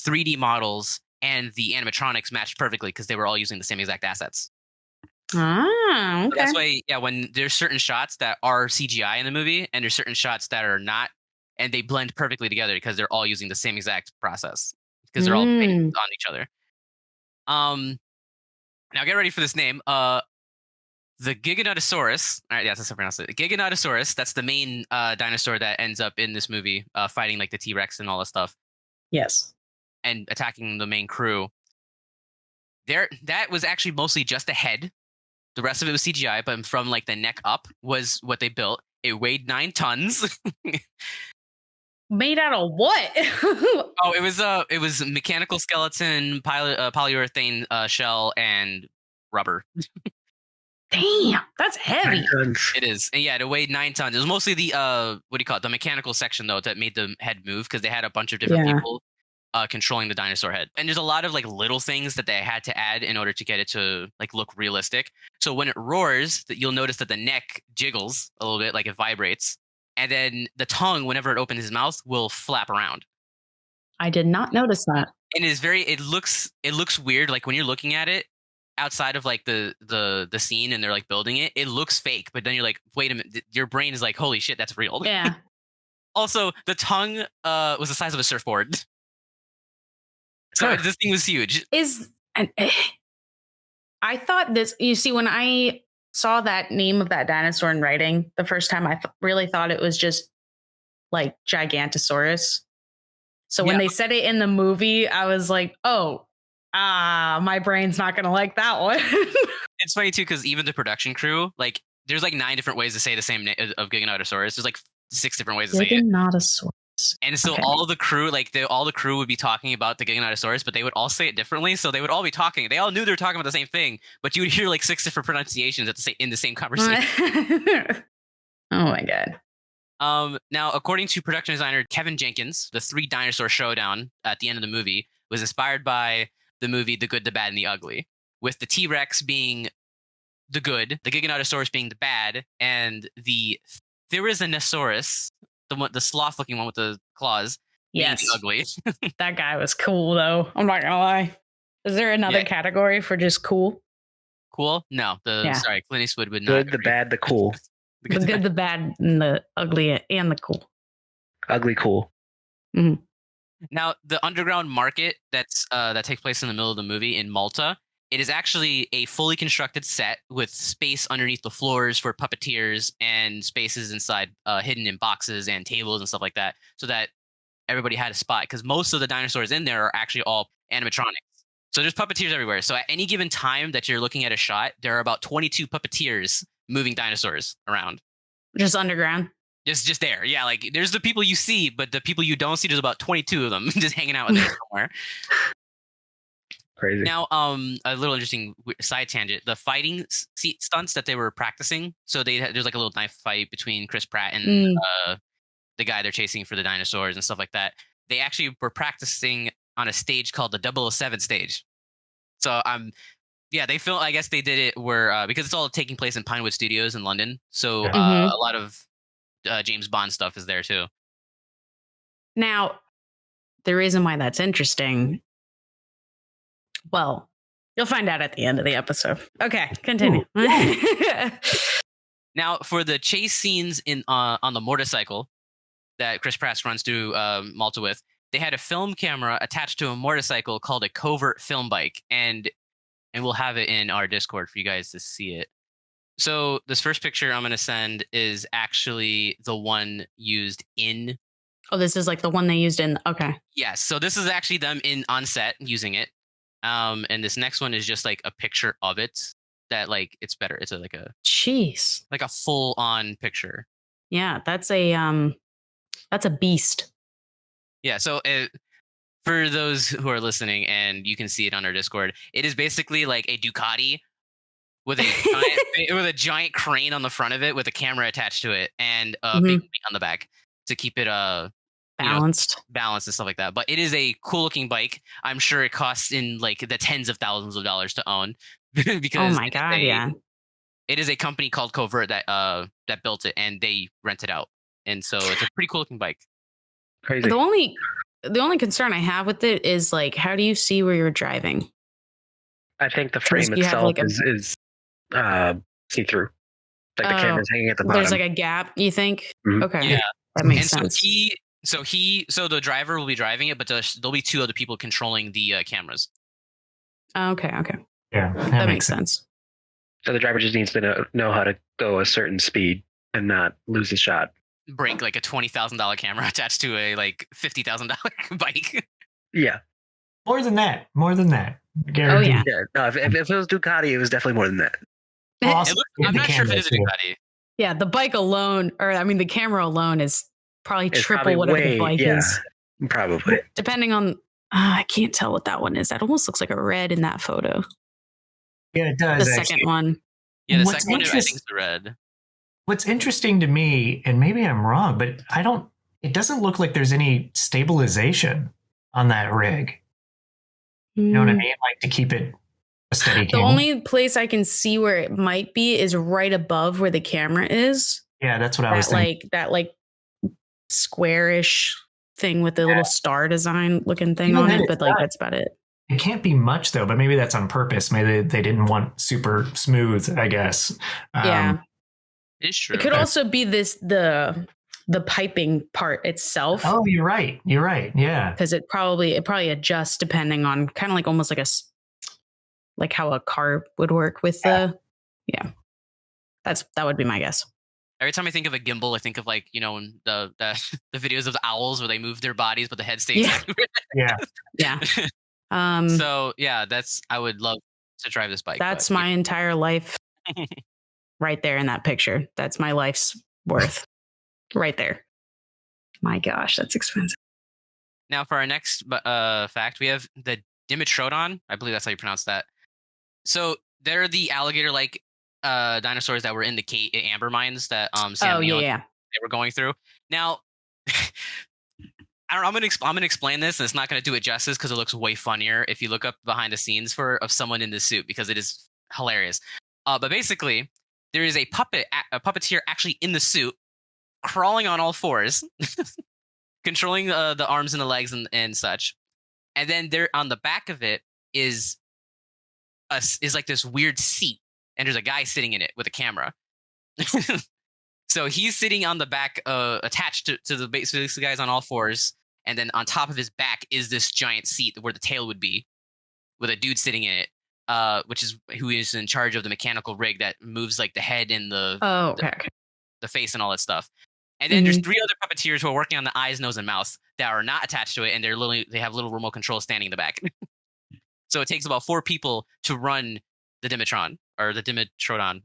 3D models and the animatronics matched perfectly because they were all using the same exact assets. Okay. So that's why, yeah, when there's certain shots that are CGI in the movie and there's certain shots that are not, and they blend perfectly together because they're all using the same exact process because they're all based on each other. Now get ready for this name. The Giganotosaurus. All right, yeah, that's how I pronounce it. Giganotosaurus. That's the main dinosaur that ends up in this movie, fighting like the T-Rex and all that stuff. Yes. And attacking the main crew. That was actually mostly just a head. The rest of it was CGI, but from like the neck up was what they built. It weighed 9 tons. Made out of what? It was mechanical skeleton, polyurethane shell, and rubber. Damn, that's heavy. It is. And yeah, it weighed 9 tons. It was mostly the the mechanical section though that made the head move because they had a bunch of different people controlling the dinosaur head. And there's a lot of like little things that they had to add in order to get it to like look realistic. So when it roars, you'll notice that the neck jiggles a little bit, like it vibrates. And then the tongue, whenever it opens his mouth, will flap around. I did not notice that. And it looks weird. Like when you're looking at it outside of like the scene and they're like building it, it looks fake. But then you're like, wait a minute, your brain is like, holy shit, that's real. Yeah. Also, the tongue was the size of a surfboard. So this thing was huge. I thought this, you see, when I saw that name of that dinosaur in writing the first time, I really thought it was just like Gigantosaurus. So when they said it in the movie, I was like, my brain's not going to like that one. It's funny too, because even the production crew, like there's like 9 different ways to say the same name of Giganotosaurus. There's like 6 different ways to say it. Giganotosaurus. And so all the crew, all the crew would be talking about the Giganotosaurus, but they would all say it differently. So they would all be talking. They all knew they were talking about the same thing, but you would hear like 6 different pronunciations in the same conversation. Oh my God. Now, according to production designer Kevin Jenkins, the 3 dinosaur showdown at the end of the movie was inspired by the movie The Good, the Bad, and the Ugly, with the T-Rex being the good, the Giganotosaurus being the bad, and the Therizinosaurus, the sloth-looking one with the claws, being the ugly. That guy was cool, though. I'm not gonna lie. Is there another category for just cool? Cool? No. Sorry, Clint Eastwood would not. Good, the bad, the cool. The good, the bad, and the ugly, and the cool. Ugly cool. Mm-hmm. Now, the underground market that takes place in the middle of the movie in Malta, it is actually a fully constructed set with space underneath the floors for puppeteers and spaces inside hidden in boxes and tables and stuff like that, so that everybody had a spot, because most of the dinosaurs in there are actually all animatronics. So there's puppeteers everywhere. So at any given time that you're looking at a shot, there are about 22 puppeteers moving dinosaurs around. Just underground? Just there. Yeah, like there's the people you see, but the people you don't see, there's about 22 of them just hanging out there somewhere. Crazy. Now, a little interesting side tangent. The fighting stunts that they were practicing, so there's like a little knife fight between Chris Pratt and the guy they're chasing for the dinosaurs and stuff like that. They actually were practicing on a stage called the 007 stage. So they film. I guess they did it where because it's all taking place in Pinewood Studios in London. So a lot of James Bond stuff is there too. Now, the reason why that's interesting, well, you'll find out at the end of the episode. Okay, continue. Now, for the chase scenes on the motorcycle that Chris Pratt runs through Malta with, they had a film camera attached to a motorcycle called a covert film bike, and we'll have it in our Discord for you guys to see it. So this first picture I'm going to send is actually the one used in. Oh, this is like the one they used in. Okay. Yes. So this is actually them on set using it. And this next one is just like a picture of it that like it's better. It's like a full on picture. Yeah, that's a beast. Yeah. So for those who are listening and you can see it on our Discord, it is basically like a Ducati with a giant crane on the front of it with a camera attached to it and a big weight on the back to keep it balanced and stuff like that. But it is a cool looking bike. I'm sure it costs in like the tens of thousands of dollars to own because oh my god, it is a company called Covert that built it and they rent it out, and so it's a pretty cool looking bike. Crazy. The only concern I have with it is like, how do you see where you're driving? I think the frame itself is see through. Like the camera's hanging at the bottom. There's like a gap, you think? Mm-hmm. Okay. Yeah. That makes sense. So the driver will be driving it, but there'll be two other people controlling the cameras. Okay. Yeah. That makes sense. So the driver just needs to know how to go a certain speed and not lose the shot. Break like a $20,000 camera attached to a like $50,000 bike. Yeah. More than that. Guaranteed. Oh yeah. No, if it was Ducati, it was definitely more than that. Awesome. I'm not sure if it is a Ducati. Yeah, the bike alone, the camera alone is probably triple whatever the bike is. Probably. Depending on, I can't tell what that one is. That almost looks like a red in that photo. Yeah, it does. The second one. Yeah, the second one I think is the red. What's interesting to me, and maybe I'm wrong, but it doesn't look like there's any stabilization on that rig. You know what I mean? Like to keep it a steady The only place I can see where it might be is right above where the camera is. Yeah, that's what I was thinking. That squarish thing with the little star design looking thing on it, but like that's about it. It can't be much though, but maybe that's on purpose. Maybe they didn't want super smooth, I guess. Yeah. It's true. It could also be the piping part itself. Oh, you're right. Yeah. Because it probably adjusts depending on kind of like almost like how a car would work with that would be my guess. Every time I think of a gimbal, I think of like, when the videos of the owls where they move their bodies, but the head stays. Yeah. Yeah. So yeah, I would love to drive this bike. That's my entire life right there in that picture. That's my life's worth right there. My gosh, that's expensive. Now for our next fact, we have the Dimetrodon. I believe that's how you pronounce that. So they're the alligator-like dinosaurs that were in the amber mines that Sam Leone they were going through. Now, I'm gonna explain this, and it's not gonna do it justice because it looks way funnier if you look up behind the scenes of someone in this suit, because it is hilarious. But basically, there is a puppeteer actually in the suit, crawling on all fours, controlling the arms and the legs and such. And then there on the back of it, is like this weird seat, and there's a guy sitting in it with a camera. So he's sitting on the back, attached to the base. So this guy's on all fours, and then on top of his back is this giant seat where the tail would be, with a dude sitting in it, who is in charge of the mechanical rig that moves like the head and the face and all that stuff. And then there's 3 other puppeteers who are working on the eyes, nose, and mouth that are not attached to it, and they have little remote controls standing in the back. So it takes about 4 people to run the Dimetron or the Dimetrodon.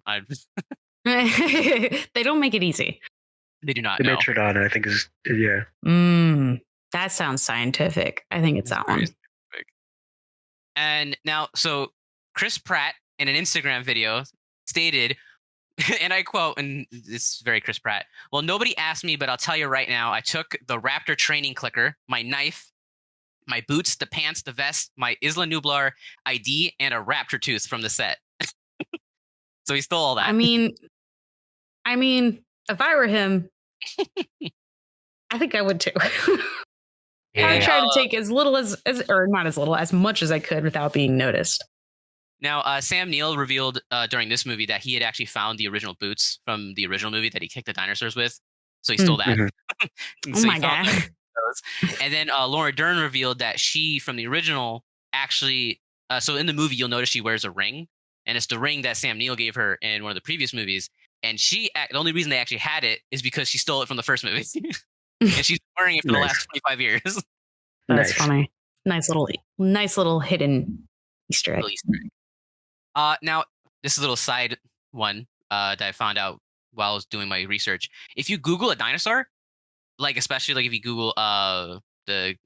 They don't make it easy. They do not. Dimetrodon, I think is That sounds scientific. I think it's that one. Scientific. And now, so Chris Pratt in an Instagram video stated, and I quote, and this is very Chris Pratt, "Well, nobody asked me, but I'll tell you right now, I took the Raptor training clicker, my knife, my boots, the pants, the vest, my Isla Nublar ID, and a Raptor tooth from the set." So he stole all that. I mean, if I were him, I think I would too. I would try to take as little as much as I could without being noticed. Now, Sam Neill revealed during this movie that he had actually found the original boots from the original movie that he kicked the dinosaurs with. So he stole that. Oh my God. And then Laura Dern revealed that she, from the original, actually... so in the movie, you'll notice she wears a ring. And it's the ring that Sam Neill gave her in one of the previous movies. And the only reason they actually had it is because she stole it from the first movie. And she's wearing it for the last 25 years. That's funny. Nice little hidden Easter egg. Now, this is a little side one that I found out while I was doing my research. If you Google a dinosaur, especially if you Google the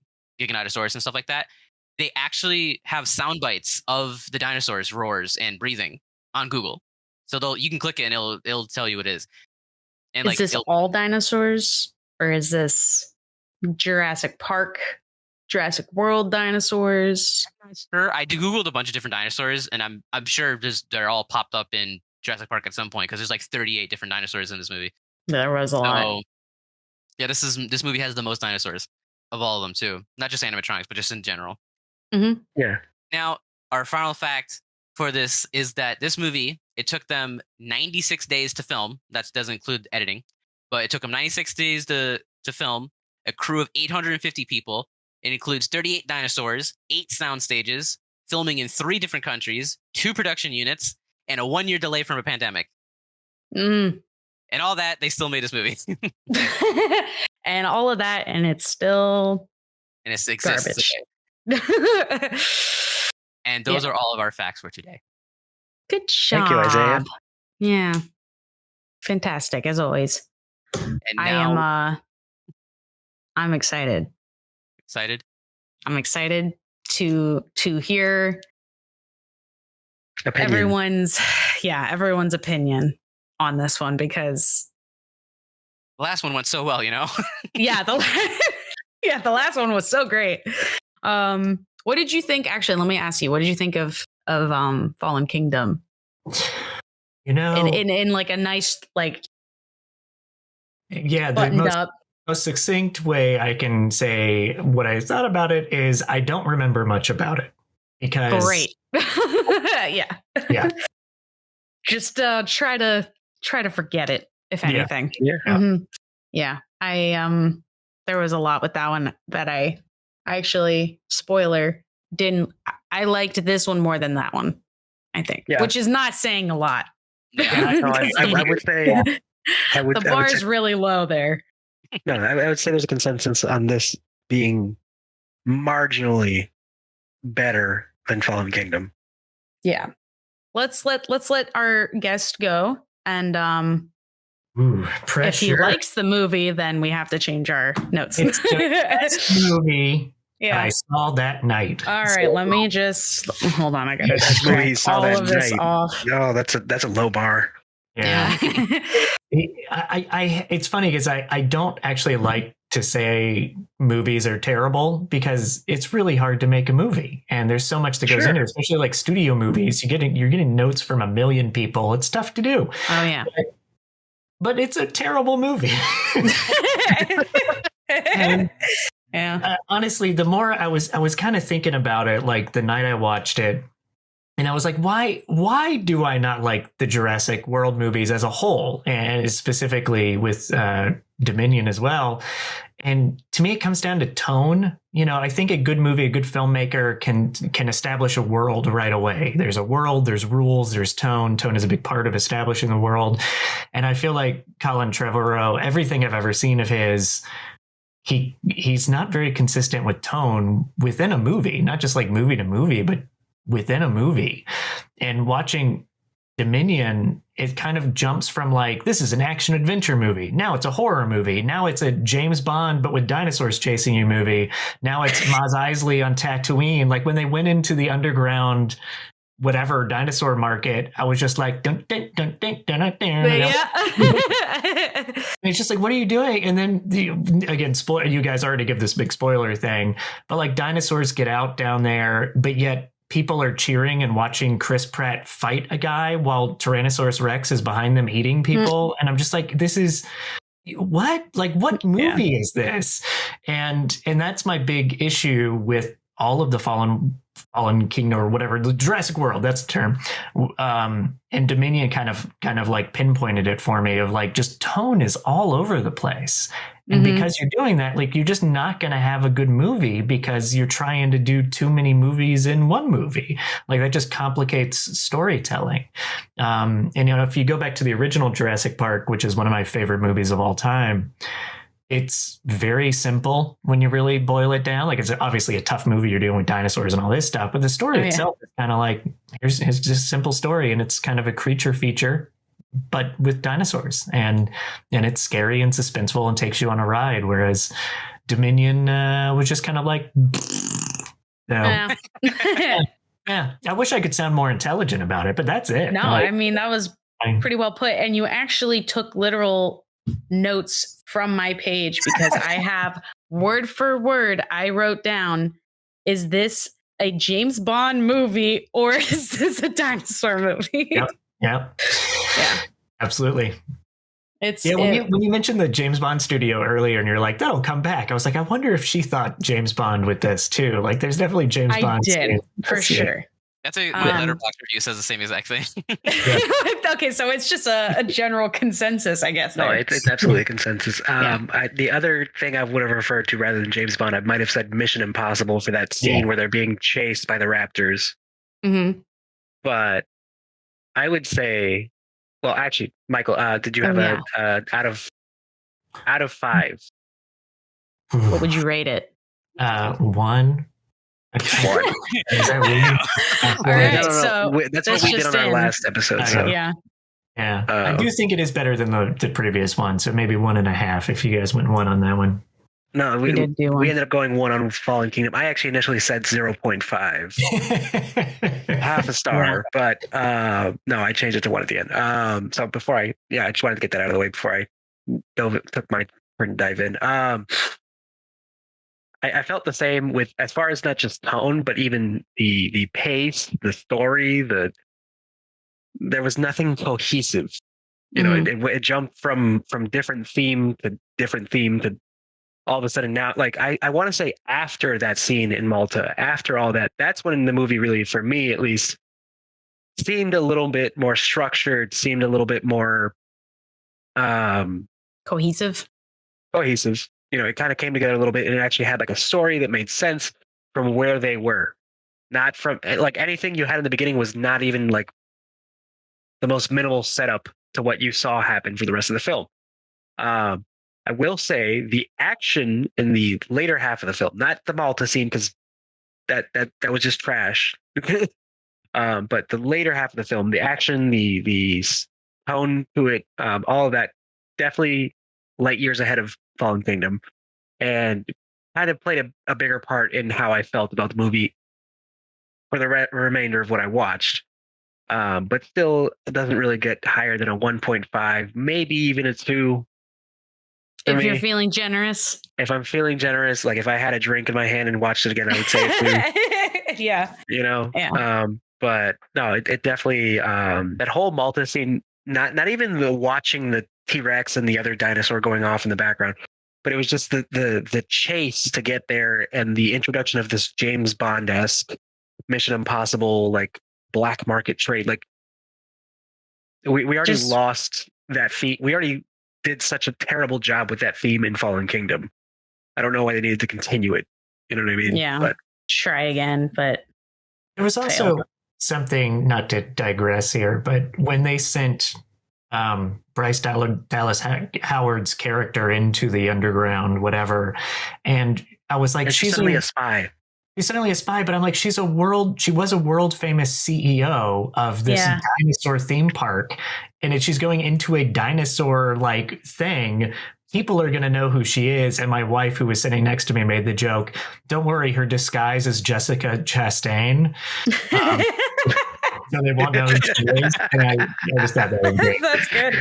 Giganotosaurus and stuff like that, they actually have sound bites of the dinosaurs' roars and breathing on Google. So you can click it and it'll tell you what it is. And is this all dinosaurs, or is this Jurassic Park, Jurassic World dinosaurs? Sure, I googled a bunch of different dinosaurs, and I'm sure they're all popped up in Jurassic Park at some point, because there's 38 different dinosaurs in this movie. There was a lot. Yeah, this movie has the most dinosaurs of all of them too. Not just animatronics, but just in general. Mm-hmm. Yeah. Now, our final fact for this is that this movie, it took them 96 days to film. That doesn't include editing, but it took them 96 days to film. A crew of 850 people. It includes 38 dinosaurs, 8 sound stages, filming in 3 different countries, 2 production units, and a 1-year delay from a pandemic. And all that, they still made this movie. And all of that, and it's still garbage. And those are all of our facts for today. Good job. Thank you, Isaiah. Yeah. Fantastic, as always. And now, I'm excited. Excited? I'm excited to hear opinion. everyone's opinion on this one, because the last one went so well, Yeah, the last one was so great. What did you think? Actually, let me ask you, what did you think of Fallen Kingdom? In a nice buttoned up. Most succinct way I can say what I thought about it is I don't remember much about it, because great. Yeah. Just try to forget it, if anything. Yeah. Yeah. There was a lot with that one that I actually, spoiler, I liked this one more than that one, I think. Yeah. Which is not saying a lot. Yeah, no, I would say the bar's really low there. No, I would say there's a consensus on this being marginally better than Fallen Kingdom. Yeah. Let's let our guest go, and if he likes the movie, then we have to change our notes. It's the best movie I saw that night. All right, let me just hold on. I gotta scratch all of this off. No, that's a low bar. Yeah. It's funny because I don't actually like to say movies are terrible, because it's really hard to make a movie, and there's so much that goes into it, especially like studio movies. You're getting notes from 1 million people. It's tough to do. Oh yeah. But it's a terrible movie. Yeah. Honestly, the more I was kind of thinking about it, like the night I watched it, and I was like, why do I not like the Jurassic World movies as a whole, and specifically with Dominion as well? And to me, it comes down to tone. You know, I think a good movie, a good filmmaker can establish a world right away. There's a world, there's rules, there's tone. Tone is a big part of establishing the world. And I feel like Colin Trevorrow, everything I've ever seen of his, he's not very consistent with tone within a movie, not just like movie to movie, but within a movie. And watching Dominion, it kind of jumps from like, this is an action adventure movie. Now it's a horror movie. Now it's a James Bond, but with dinosaurs chasing you movie. Now it's Mos Eisley on Tatooine. Like when they went into the underground, whatever dinosaur market, I was just like, dun, dun, dun, dun, dun, dun, dun. Yeah. And it's just like, what are you doing? And then again, you guys already give this big spoiler thing, but like dinosaurs get out down there, but yet people are cheering and watching Chris Pratt fight a guy while Tyrannosaurus Rex is behind them eating people. And I'm just like, this is what? Like, what movie is this? And that's my big issue with all of the Fallen Kingdom or whatever, the Jurassic World, that's the term. And Dominion kind of like pinpointed it for me of like, just tone is all over the place. And because you're doing that, like, you're just not going to have a good movie because you're trying to do too many movies in one movie. Like that just complicates storytelling. And, you know, if you go back to the original Jurassic Park, which is one of my favorite movies of all time, it's very simple when you really boil it down. Like, it's obviously a tough movie. You're dealing with dinosaurs and all this stuff, but the story itself is kind of like, here's just a simple story, and it's kind of a creature feature, but with dinosaurs, and it's scary and suspenseful and takes you on a ride. Whereas Dominion was just kind of like, yeah. I wish I could sound more intelligent about it, but that's it. No, like, I mean, that was pretty well put. And you actually took literal notes from my page because I have word for word, I wrote down, is this a James Bond movie or is this a dinosaur movie? Yep. Yeah, absolutely. When you mentioned the James Bond studio earlier and you're like, that'll come back, I was like, I wonder if she thought James Bond with this too. Like, there's definitely James Bond. I did, for sure. That's my Letterboxd review says the same exact thing. Okay, so it's just a general consensus, I guess. No, it's absolutely a consensus. The other thing I would have referred to rather than James Bond, I might have said Mission Impossible for that scene where they're being chased by the raptors. Mm-hmm. But I would say, well, actually, Michael, did you have out of 5? What would you rate it? 1. One. Is that weird? All right, no. so that's what we did on our last episode. So. Yeah. I do think it is better than the previous one, so maybe 1.5 if you guys went 1 on that one. No, we ended up going 1 on Fallen Kingdom. I actually initially said 0.5, half a star, but no, I changed it to 1 at the end. So before I just wanted to get that out of the way before I took my turn to dive in. I felt the same with, as far as not just tone, but even the pace, the story, there was nothing cohesive. You know, it jumped from different theme to different theme to all of a sudden now, like I want to say after that scene in Malta, after all that, that's when the movie really, for me at least, seemed a little bit more structured, seemed a little bit more cohesive. You know, it kind of came together a little bit, and it actually had like a story that made sense from where they were. Not from, like, anything you had in the beginning was not even like the most minimal setup to what you saw happen for the rest of the film. I will say the action in the later half of the film, not the Malta scene, because that was just trash. But the later half of the film, the action, the tone to it, all of that, definitely light years ahead of Fallen Kingdom, and kind of played a bigger part in how I felt about the movie for the remainder of what I watched. But still, it doesn't really get higher than a 1.5, maybe even a 2. If you're feeling generous. If I'm feeling generous, like if I had a drink in my hand and watched it again, I would say a 2. Yeah. You know? Yeah. But no, it definitely, that whole Malta scene, not even the watching the T-Rex and the other dinosaur going off in the background, but it was just the chase to get there and the introduction of this James Bond-esque Mission Impossible like black market trade. Like we already lost that theme. We already did such a terrible job with that theme in Fallen Kingdom. I don't know why they needed to continue it. You know what I mean? Yeah. But try again, but there was also something, not to digress here, but when they sent Bryce Dallas Howard's character into the underground, whatever, and I was like, she's suddenly a spy. She's suddenly a spy, but I'm like, she was a world famous CEO of this dinosaur theme park, and if she's going into a dinosaur like thing, people are going to know who she is. And my wife, who was sitting next to me, made the joke, don't worry, her disguise is Jessica Chastain. So they won't know who she is. And I just thought that was great. That's good.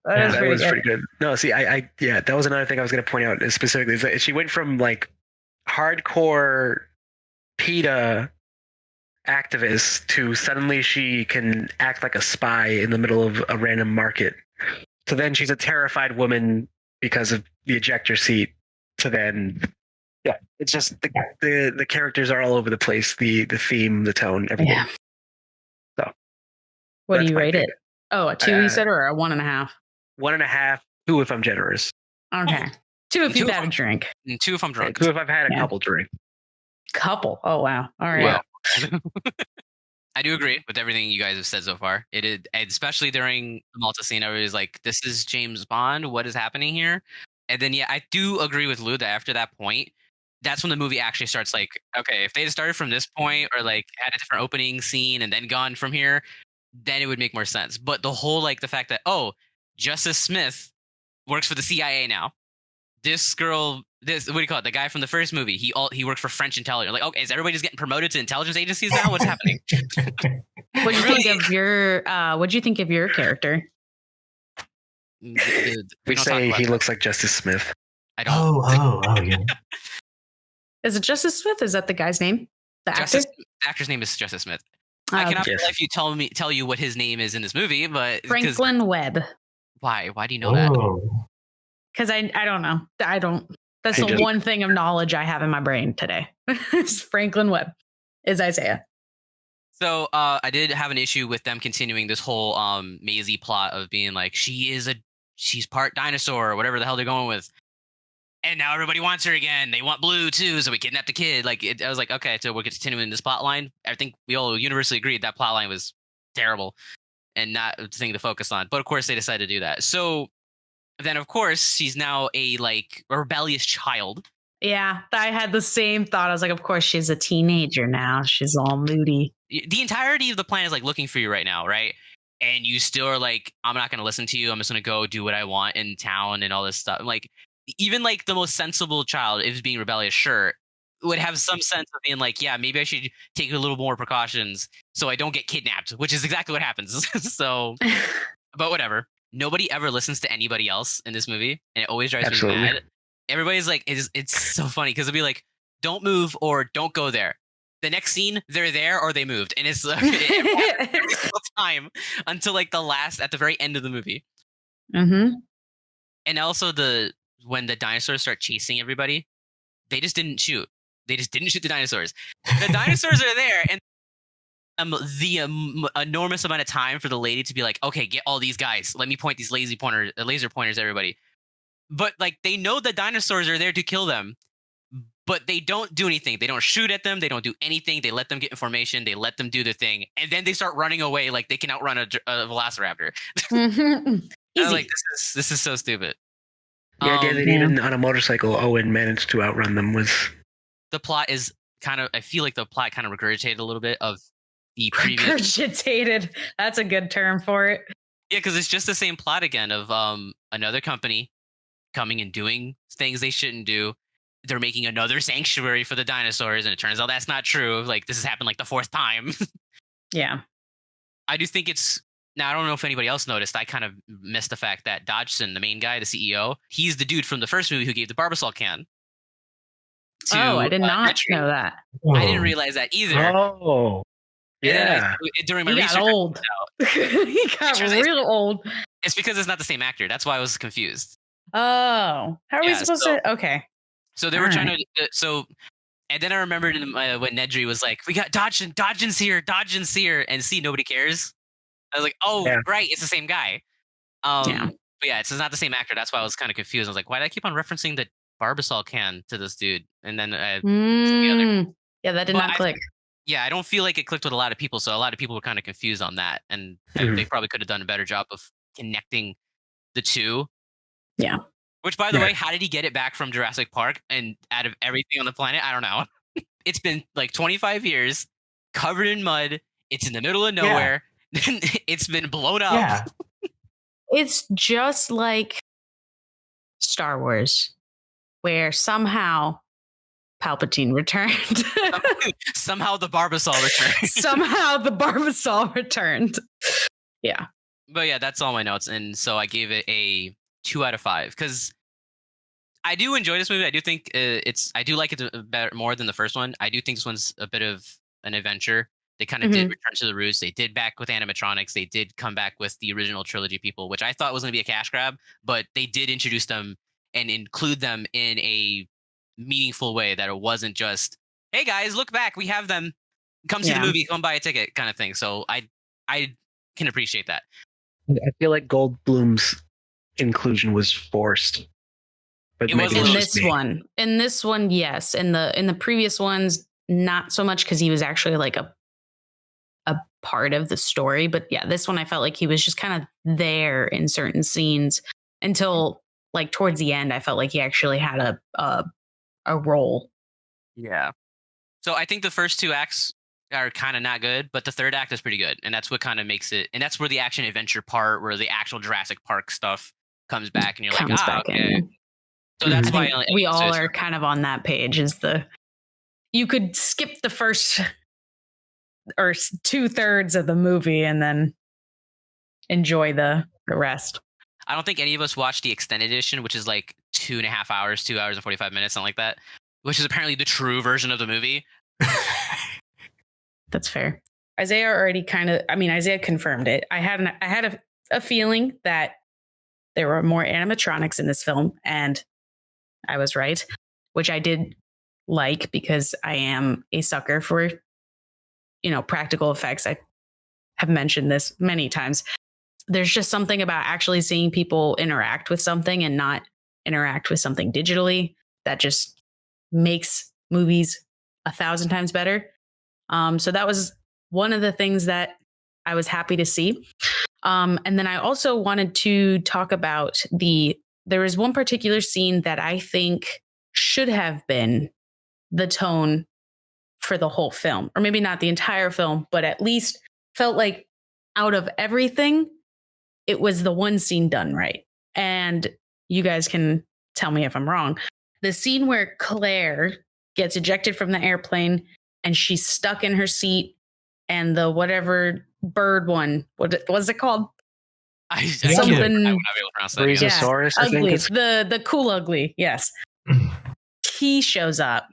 That was pretty good. No, see, that was another thing I was going to point out specifically. Is that she went from like hardcore PETA activist to suddenly she can act like a spy in the middle of a random market. So then she's a terrified woman because of the ejector seat. To then, it's just the characters are all over the place. The theme, the tone, everything. Yeah. So, what do you rate it? Oh, a 2 you said, or a 1.5? 1.5. 2 if I'm generous. Okay. 2 if you've had a drink. 2 if I'm drunk. 2 if I've had a couple drinks. Couple. Oh wow. All right. Wow. I do agree with everything you guys have said so far. It is, especially during the Malta scene, I was like, this is James Bond. What is happening here? And then, I do agree with Lou that after that point, that's when the movie actually starts like, okay, if they had started from this point or like had a different opening scene and then gone from here, then it would make more sense. But the whole, like the fact that, Justice Smith works for the CIA now. This girl, what do you call it? The guy from the first movie, he works for French intelligence. Like, okay, is everybody just getting promoted to intelligence agencies now? What's happening? What do you think of your? What do you think of your character? We say he looks like Justice Smith. I don't. Oh, yeah. Is it Justice Smith? Is that the guy's name? The actor? The actor's name is Justice Smith. I cannot if you tell you what his name is in this movie, but Franklin Webb. Why? Why do you know that? Because I don't know. I don't. That's the one thing of knowledge I have in my brain today. It's Franklin Webb is Isaiah. So I did have an issue with them continuing this whole Maisie plot of being like she's part dinosaur or whatever the hell they're going with, and now everybody wants her again. They want Blue too, so we kidnapped the kid. I was like, okay, so we're continuing this plot line. I think we all universally agreed that plot line was terrible and not a thing to focus on. But of course, they decided to do that. So then, of course, she's now a rebellious child. Yeah, I had the same thought. I was like, of course, she's a teenager now. She's all moody. The entirety of the plan is like looking for you right now, right? And you still are like, I'm not going to listen to you. I'm just going to go do what I want in town and all this stuff. Like, even like the most sensible child, if it's being rebellious, sure, would have some sense of being like, yeah, maybe I should take a little more precautions so I don't get kidnapped, which is exactly what happens. So, but whatever. Nobody ever listens to anybody else in this movie, and it always drives me mad. Everybody's like, it's so funny because it'll be like, don't move or don't go there. The next scene, they're there or they moved, and it's every single time until like at the very end of the movie. Mm-hmm. And also when the dinosaurs start chasing everybody, they just didn't shoot. They just didn't shoot the dinosaurs. The dinosaurs are there, and the enormous amount of time for the lady to be like, okay, get all these guys. Let me point these laser pointers at everybody. But like, they know the dinosaurs are there to kill them, but they don't do anything. They don't shoot at them. They don't do anything. They let them get information. They let them do their thing, and then they start running away like they can outrun a velociraptor. I was like, this is so stupid. The idea that even on a motorcycle, Owen managed to outrun them was. The plot is I feel like the plot kind of regurgitated a little bit of the previous. Regurgitated. That's a good term for it. Yeah, because it's just the same plot again of another company coming and doing things they shouldn't do. They're making another sanctuary for the dinosaurs, and it turns out that's not true. Like, this has happened like the 4th time. Yeah. I do think now, I don't know if anybody else noticed, I kind of missed the fact that Dodgson, the main guy, the CEO, he's the dude from the first movie who gave the Barbasol can. I did not know that. I didn't realize that either. Oh. Yeah. During my research, got old. He got real old. It's because it's not the same actor. That's why I was confused. Oh, how are we supposed to? Okay. So they were trying to. And then I remembered when Nedry was like, "We got Dodgen's here," and see, nobody cares. I was like, "Oh, right, it's the same guy." But yeah, it's not the same actor. That's why I was kind of confused. I was like, "Why did I keep on referencing the Barbasol can to this dude?" And then the other. Yeah, that did not click. I don't feel like it clicked with a lot of people, so a lot of people were kind of confused on that, and they probably could have done a better job of connecting the two. Yeah. Which, by the way, how did he get it back from Jurassic Park and out of everything on the planet? I don't know. It's been like 25 years, covered in mud. It's in the middle of nowhere. Yeah. It's been blown up. Yeah. It's just like Star Wars, where somehow Palpatine returned. Somehow the Barbasol returned. Somehow the Barbasol returned. Yeah. But yeah, that's all my notes. And so I gave it a 2 out of 5 because I do enjoy this movie. I do think I do like it better more than the first one. I do think this one's a bit of an adventure. They kind of did return to the roots. They did back with animatronics. They did come back with the original trilogy people, which I thought was going to be a cash grab, but they did introduce them and include them in a meaningful way that it wasn't just, "Hey guys, look back, we have them. Come see the movie, come buy a ticket," kind of thing. So I can appreciate that. I feel like Goldblum's inclusion was forced. But it was in this one, yes. In the previous ones, not so much because he was actually like a part of the story. But yeah, this one I felt like he was just kind of there in certain scenes until like towards the end. I felt like he actually had a role. Yeah. So I think the first 2 acts are kind of not good, but the third act is pretty good, and that's what kind of makes it. And that's where the action adventure part, where the actual Jurassic Park stuff comes back, and you're like, okay. So that's why we all are kind of on that page. You could skip the first or 2/3 of the movie and then enjoy the rest. I don't think any of us watched the extended edition, which is like 2.5 hours, 2 hours and 45 minutes, something like that, which is apparently the true version of the movie. That's fair. Isaiah already Isaiah confirmed it. I had a feeling that there were more animatronics in this film, and I was right, which I did like because I am a sucker for, practical effects. I have mentioned this many times. There's just something about actually seeing people interact with something and not interact with something digitally that just makes movies 1,000 times better. So that was one of the things that I was happy to see. And then I also wanted to talk about there is one particular scene that I think should have been the tone for the whole film, or maybe not the entire film, but at least felt like out of everything, it was the one scene done right. And you guys can tell me if I'm wrong. The scene where Claire gets ejected from the airplane and she's stuck in her seat, and the whatever bird one, what was it called? Something. I would not be able to pronounce that. Brezosaurus, I think it's the cool ugly. Yes. He shows up.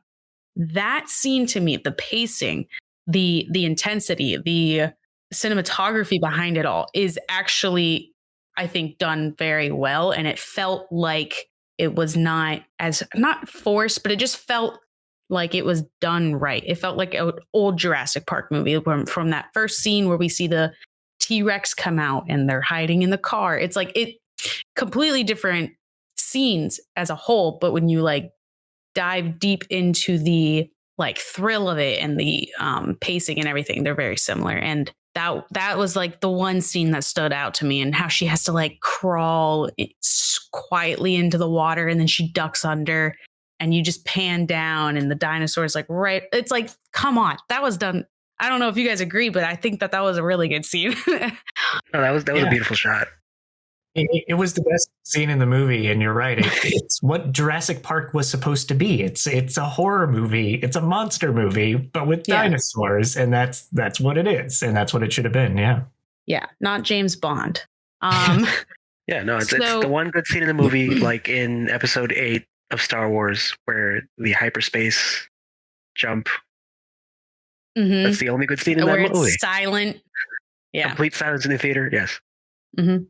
That scene, to me, the pacing, the intensity, the cinematography behind it all is actually, I think, done very well. And it felt like it was not forced, but it just felt like it was done right. It felt like an old Jurassic Park movie from that first scene where we see the T-Rex come out and they're hiding in the car. It's like completely different scenes as a whole. But when you dive deep into the thrill of it and the pacing and everything, they're very similar. And that was the one scene that stood out to me, and how she has to crawl quietly into the water and then she ducks under. And you just pan down and the dinosaur's right. It's come on, that was done. I don't know if you guys agree, but I think that was a really good scene. No, that was a beautiful shot. It was the best scene in the movie, and you're right. It's what Jurassic Park was supposed to be. It's a horror movie. It's a monster movie, but with dinosaurs, and that's what it is, and that's what it should have been. Yeah. Yeah, not James Bond. Yeah, no, it's the one good scene in the movie, like in Episode 8 of Star Wars, where the hyperspace jump. Mm-hmm. That's the only good scene in that movie. It's silent. Yeah. Complete silence in the theater. Yes. Mm-hmm.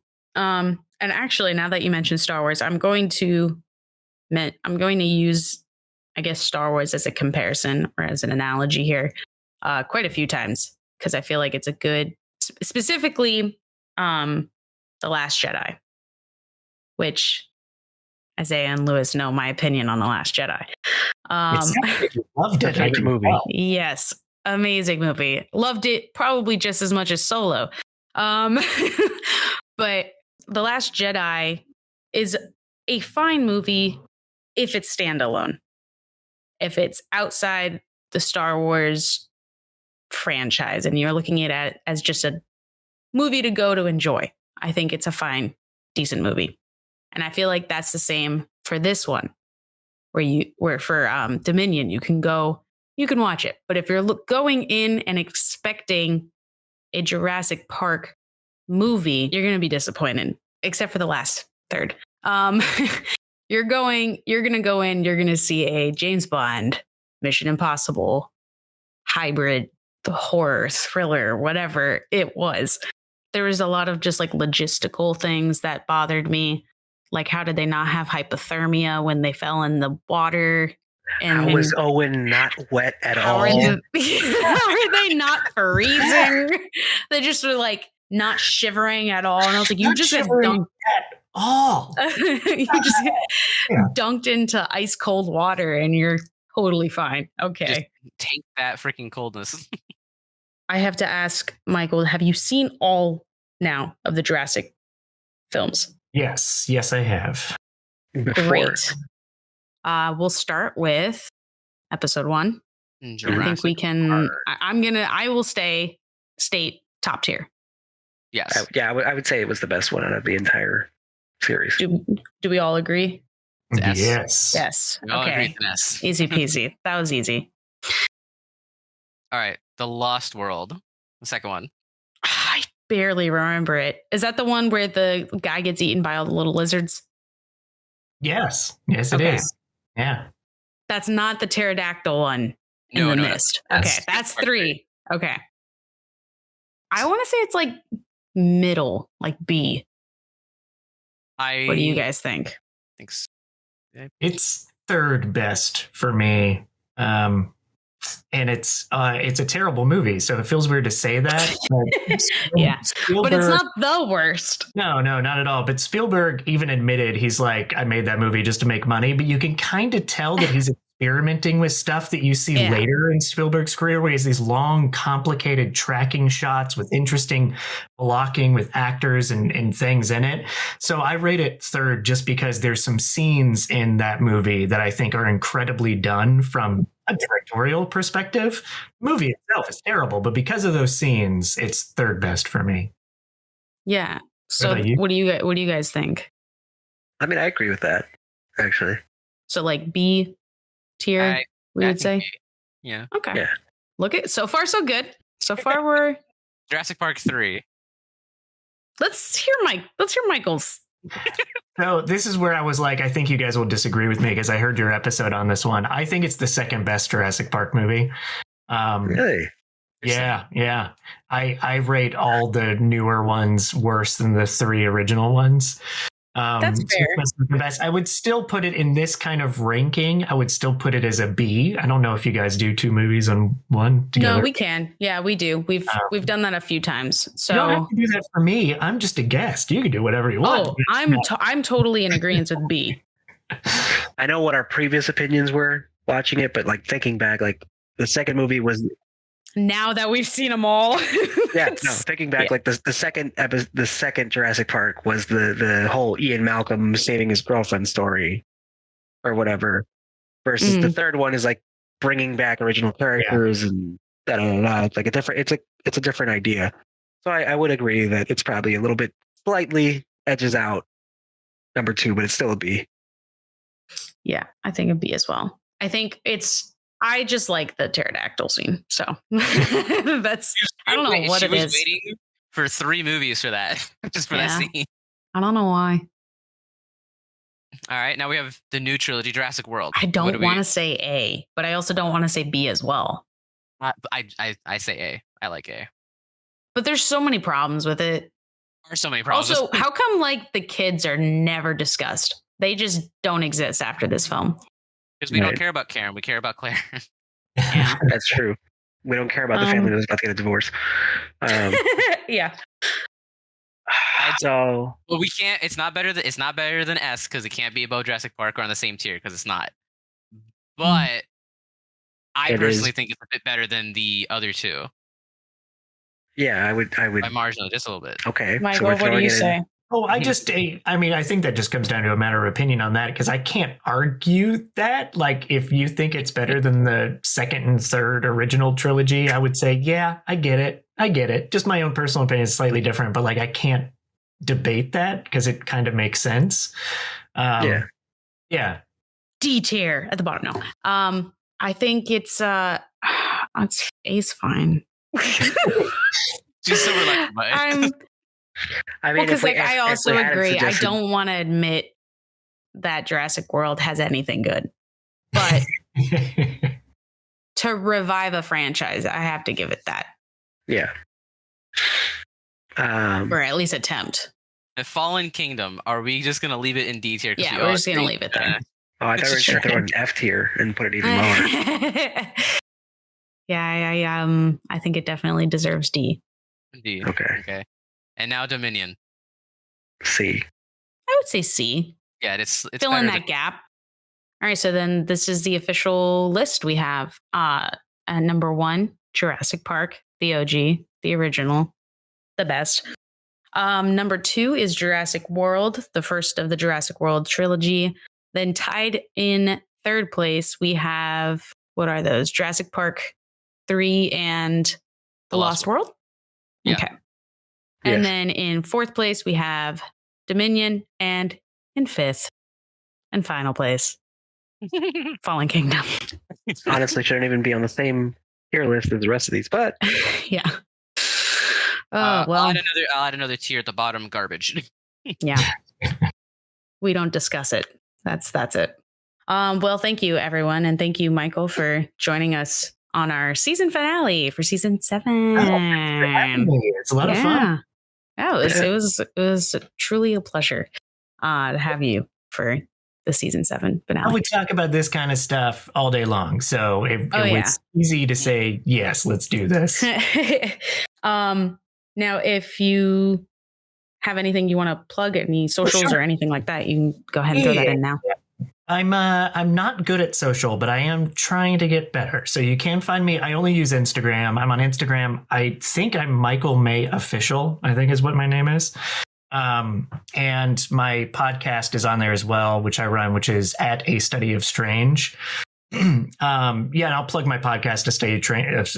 And actually, now that you mentioned Star Wars, I'm going to use, I guess, Star Wars as a comparison or as an analogy here quite a few times because I feel like it's a good, specifically The Last Jedi, which Isaiah and Lewis know my opinion on The Last Jedi. You loved it. Favorite movie. Yes, amazing movie. Loved it probably just as much as Solo. But The Last Jedi is a fine movie if it's standalone. If it's outside the Star Wars franchise and you're looking at it as just a movie to go to enjoy, I think it's a fine, decent movie. And I feel like that's the same for this one, where for Dominion, you can watch it. But if you're going in and expecting a Jurassic Park movie, you're going to be disappointed, except for the last third. You're going to go in, you're going to see a James Bond, Mission Impossible, hybrid, the horror, thriller, whatever it was. There was a lot of just like logistical things that bothered me. Like, how did they not have hypothermia when they fell in the water? And how was Owen not wet at all? How are they not freezing? They just were like not shivering at all. And I was like, you just got dunked at all. You just dunked into ice cold water and you're totally fine. Okay. Just take that freaking coldness. I have to ask, Michael, have you seen all now of the Jurassic films? Yes, I have. Great. We'll start with episode 1. Jurassic I think we can. I will state top tier. Yes. I would say it was the best one out of the entire series. Do we all agree? Yes. Yes. We all agree with this. Easy peasy. That was easy. All right. The Lost World. The second one. I barely remember it. Is that the one where the guy gets eaten by all the little lizards? Yes, it is. Yeah. That's not the pterodactyl one in the mist. No. Okay, that's 3. Okay. I want to say it's like middle, like B. What do you guys think? It's third best for me. And it's a terrible movie, so it feels weird to say that. But it's not the worst. No, not at all. But Spielberg even admitted, he's like, I made that movie just to make money. But you can kind of tell that he's experimenting with stuff that you see later in Spielberg's career, where he has these long, complicated tracking shots with interesting blocking with actors and things in it. So I rate it third just because there's some scenes in that movie that I think are incredibly done from a directorial perspective. The movie itself is terrible, but because of those scenes, it's third best for me. Yeah. So what do you guys think? I mean, I agree with that, actually. So like B tier, we would say. Yeah. Okay. Yeah. Look at so far so good. So far we're Jurassic Park 3. Let's hear Michael's. So this is where I was like, I think you guys will disagree with me because I heard your episode on this one. I think it's the second best Jurassic Park movie. Really? Yeah. I rate all the newer ones worse than the 3 original ones. That's fair. The best. I would still put it in this kind of ranking. I would still put it as a B. I don't know if you guys do 2 movies on one together. No, we can. Yeah, we do. We've done that a few times. So you don't have to do that for me. I'm just a guest. You can do whatever you want. Oh, I'm totally in agreement with B. I know what our previous opinions were watching it, but like thinking back, like the second movie was. Now that we've seen them all. Thinking back, like the second Jurassic Park was the whole Ian Malcolm saving his girlfriend story or whatever, versus the third one is like bringing back original characters and it's like it's a different idea. So I would agree that it's probably a little bit slightly edges out number 2, but it's still a B. Yeah, I think a B as well. I just like the pterodactyl scene. So that's, I don't know what it is. She was waiting for 3 movies for that, just for that scene. I don't know why. All right, now we have the new trilogy, Jurassic World. I don't want to say A, but I also don't want to say B as well. I say A. I like A. But there's so many problems with it. There are so many problems. Also, how come like the kids are never discussed? They just don't exist after this film. Because we don't care about Karen, we care about Claire. Yeah, That's true. We don't care about the family that's about to get a divorce. yeah. So, well, we can't. It's not better than S because it can't be about Jurassic Park or on the same tier because it's not. But I personally think it's a bit better than the other two. Yeah, I would. By marginally, just a little bit. Okay, Michael, what do you say? Oh, I mean, I think that just comes down to a matter of opinion on that because I can't argue that. Like, if you think it's better than the second and third original trilogy, I would say, yeah, I get it. Just my own personal opinion is slightly different, but like, I can't debate that because it kind of makes sense. Yeah. D tier at the bottom. No, I think it's fine. She's so reluctant, but I mean, because I also agree. I don't want to admit that Jurassic World has anything good, but to revive a franchise, I have to give it that. Yeah. Or at least attempt. The Fallen Kingdom. Are we just gonna leave it in D tier? Yeah, we're just gonna leave it there. Oh, I thought we were going to throw it in F tier and put it even lower. Yeah. I think it definitely deserves D. D. Okay. And now Dominion. C. I would say C. Yeah, it's fill in that gap. All right, so then this is the official list we have. Number 1, Jurassic Park, the OG, the original, the best. Number 2 is Jurassic World, the first of the Jurassic World trilogy. Then tied in third place, we have, what are those? Jurassic Park 3 and The Lost World? Yeah. Okay. And then in fourth place, we have Dominion. And in fifth and final place, Fallen Kingdom. Honestly, shouldn't even be on the same tier list as the rest of these, but yeah. Well, I'll add another tier at the bottom. Garbage. Yeah. We don't discuss it. That's it. Well, thank you, everyone, and thank you, Michael, for joining us on our season finale for season 7. It's a lot of fun. Yeah, it was truly a pleasure to have you for the season 7 finale. We talk about this kind of stuff all day long, so it was easy to say yes. Let's do this. Now, if you have anything you want to plug, any socials or anything like that, you can go ahead and throw that in now. I'm not good at social, but I am trying to get better. So you can find me. I only use Instagram. I'm on Instagram. I think I'm Michael May Official, I think is what my name is. And my podcast is on there as well, which I run, which is At a Study of Strange. And I'll plug my podcast, A Study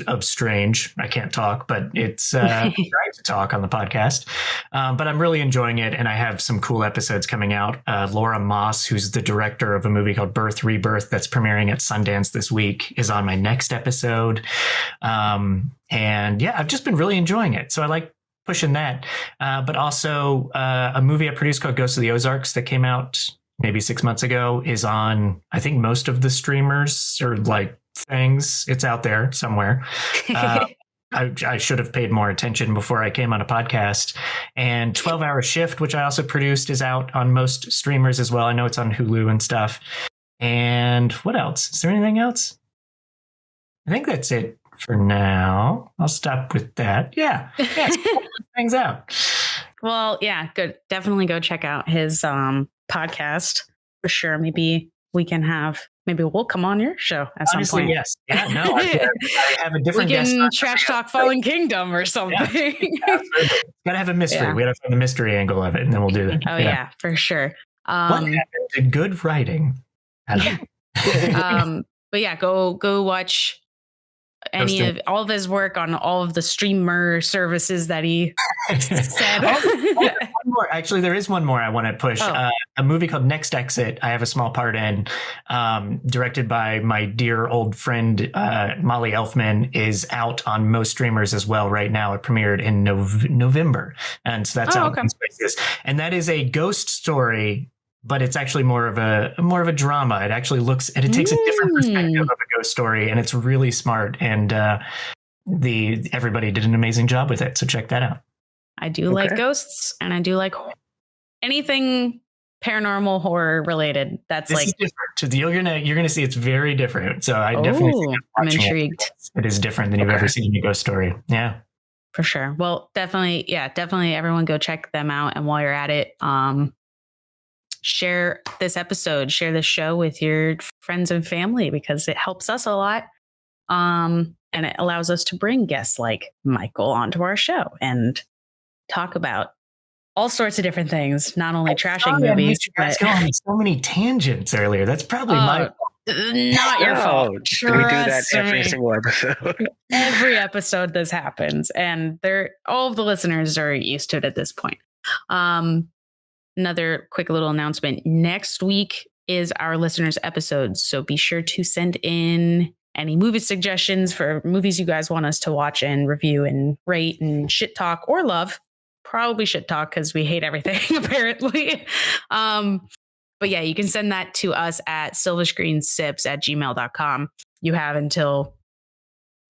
of Strange. I can't talk, but it's trying to talk on the podcast. But I'm really enjoying it, and I have some cool episodes coming out. Laura Moss, who's the director of a movie called Birth, Rebirth that's premiering at Sundance this week, is on my next episode. I've just been really enjoying it. So I like pushing that. But also a movie I produced called Ghosts of the Ozarks that came out maybe 6 months ago is on, I think, most of the streamers or like things. It's out there somewhere. I should have paid more attention before I came on a podcast. And 12-Hour Shift, which I also produced, is out on most streamers as well. I know it's on Hulu and stuff. And what else? Is there anything else? I think that's it for now. I'll stop with that. Yeah. Things out. Well, yeah, good. Definitely go check out his podcast for sure. Maybe we'll come on your show at some point. Yes. Yeah, no, I have a different we can guest. trash talk Fallen Kingdom or something. Yeah, gotta have a mystery. Yeah. We gotta find the mystery angle of it, and then we'll do that. Oh yeah, for sure. What happened to good writing? I don't know. But yeah, go watch all of his work on all of the streamer services that he said. One more. Actually, there is one more I want to push. A movie called Next Exit. I have a small part in, directed by my dear old friend Molly Elfman, is out on most streamers as well right now. It premiered in November, and so that's out in spaces. And that is a ghost story, but it's actually more of a drama. It actually looks, and it takes a different perspective of a ghost story, and it's really smart. And everybody did an amazing job with it. So check that out. I do like ghosts, and I do like anything paranormal horror related. That's This like is different. You're gonna see it's very different. So I definitely think I'm watching intrigued. It is different than you've ever seen a ghost story. Yeah. For sure. Well, definitely everyone go check them out. And while you're at it, share this episode, share this show with your friends and family, because it helps us a lot. And it allows us to bring guests like Michael onto our show and talk about all sorts of different things, not only trashing movies. You guys go on so many tangents earlier. That's probably my fault. Not your fault. We do that every single episode. Every episode this happens, and all of the listeners are used to it at this point. Another quick little announcement. Next week is our listeners episode, so be sure to send in any movie suggestions for movies you guys want us to watch and review and rate and shit talk or love. Probably shit talk, because we hate everything apparently. But yeah, you can send that to us at silverscreensips@gmail.com. You have until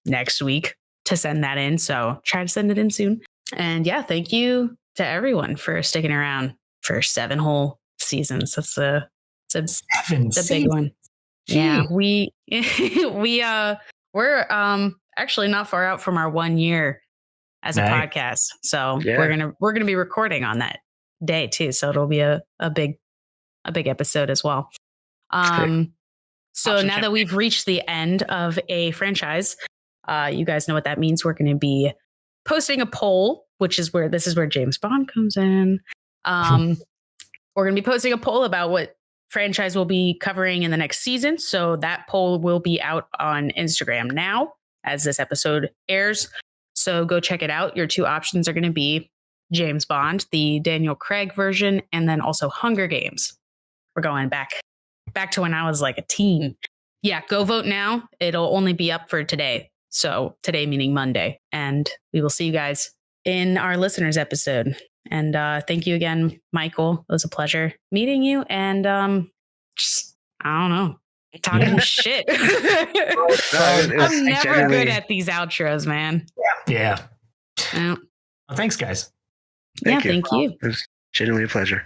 next week to send that in, so try to send it in soon. And yeah, thank you to everyone for sticking around for 7 whole seasons. It's a big one. Yeah, we're actually not far out from our 1 year as a podcast, so we're gonna be recording on that day too. So it'll be a big episode as well. So now that we've reached the end of a franchise, you guys know what that means. We're going to be posting a poll, which is where James Bond comes in. We're going to be posting a poll about what franchise we'll be covering in the next season. So that poll will be out on Instagram now as this episode airs. So go check it out. Your 2 options are going to be James Bond, the Daniel Craig version, and then also Hunger Games. We're going back to when I was like a teen. Yeah, go vote now. It'll only be up for today. So today meaning Monday. And we will see you guys in our listeners episode. And thank you again, Michael. It was a pleasure meeting you. And just, I don't know, talking shit. I'm never good at these outros, man. Yeah. Well, thanks, guys. Thank you. Thank you. It was genuinely a pleasure.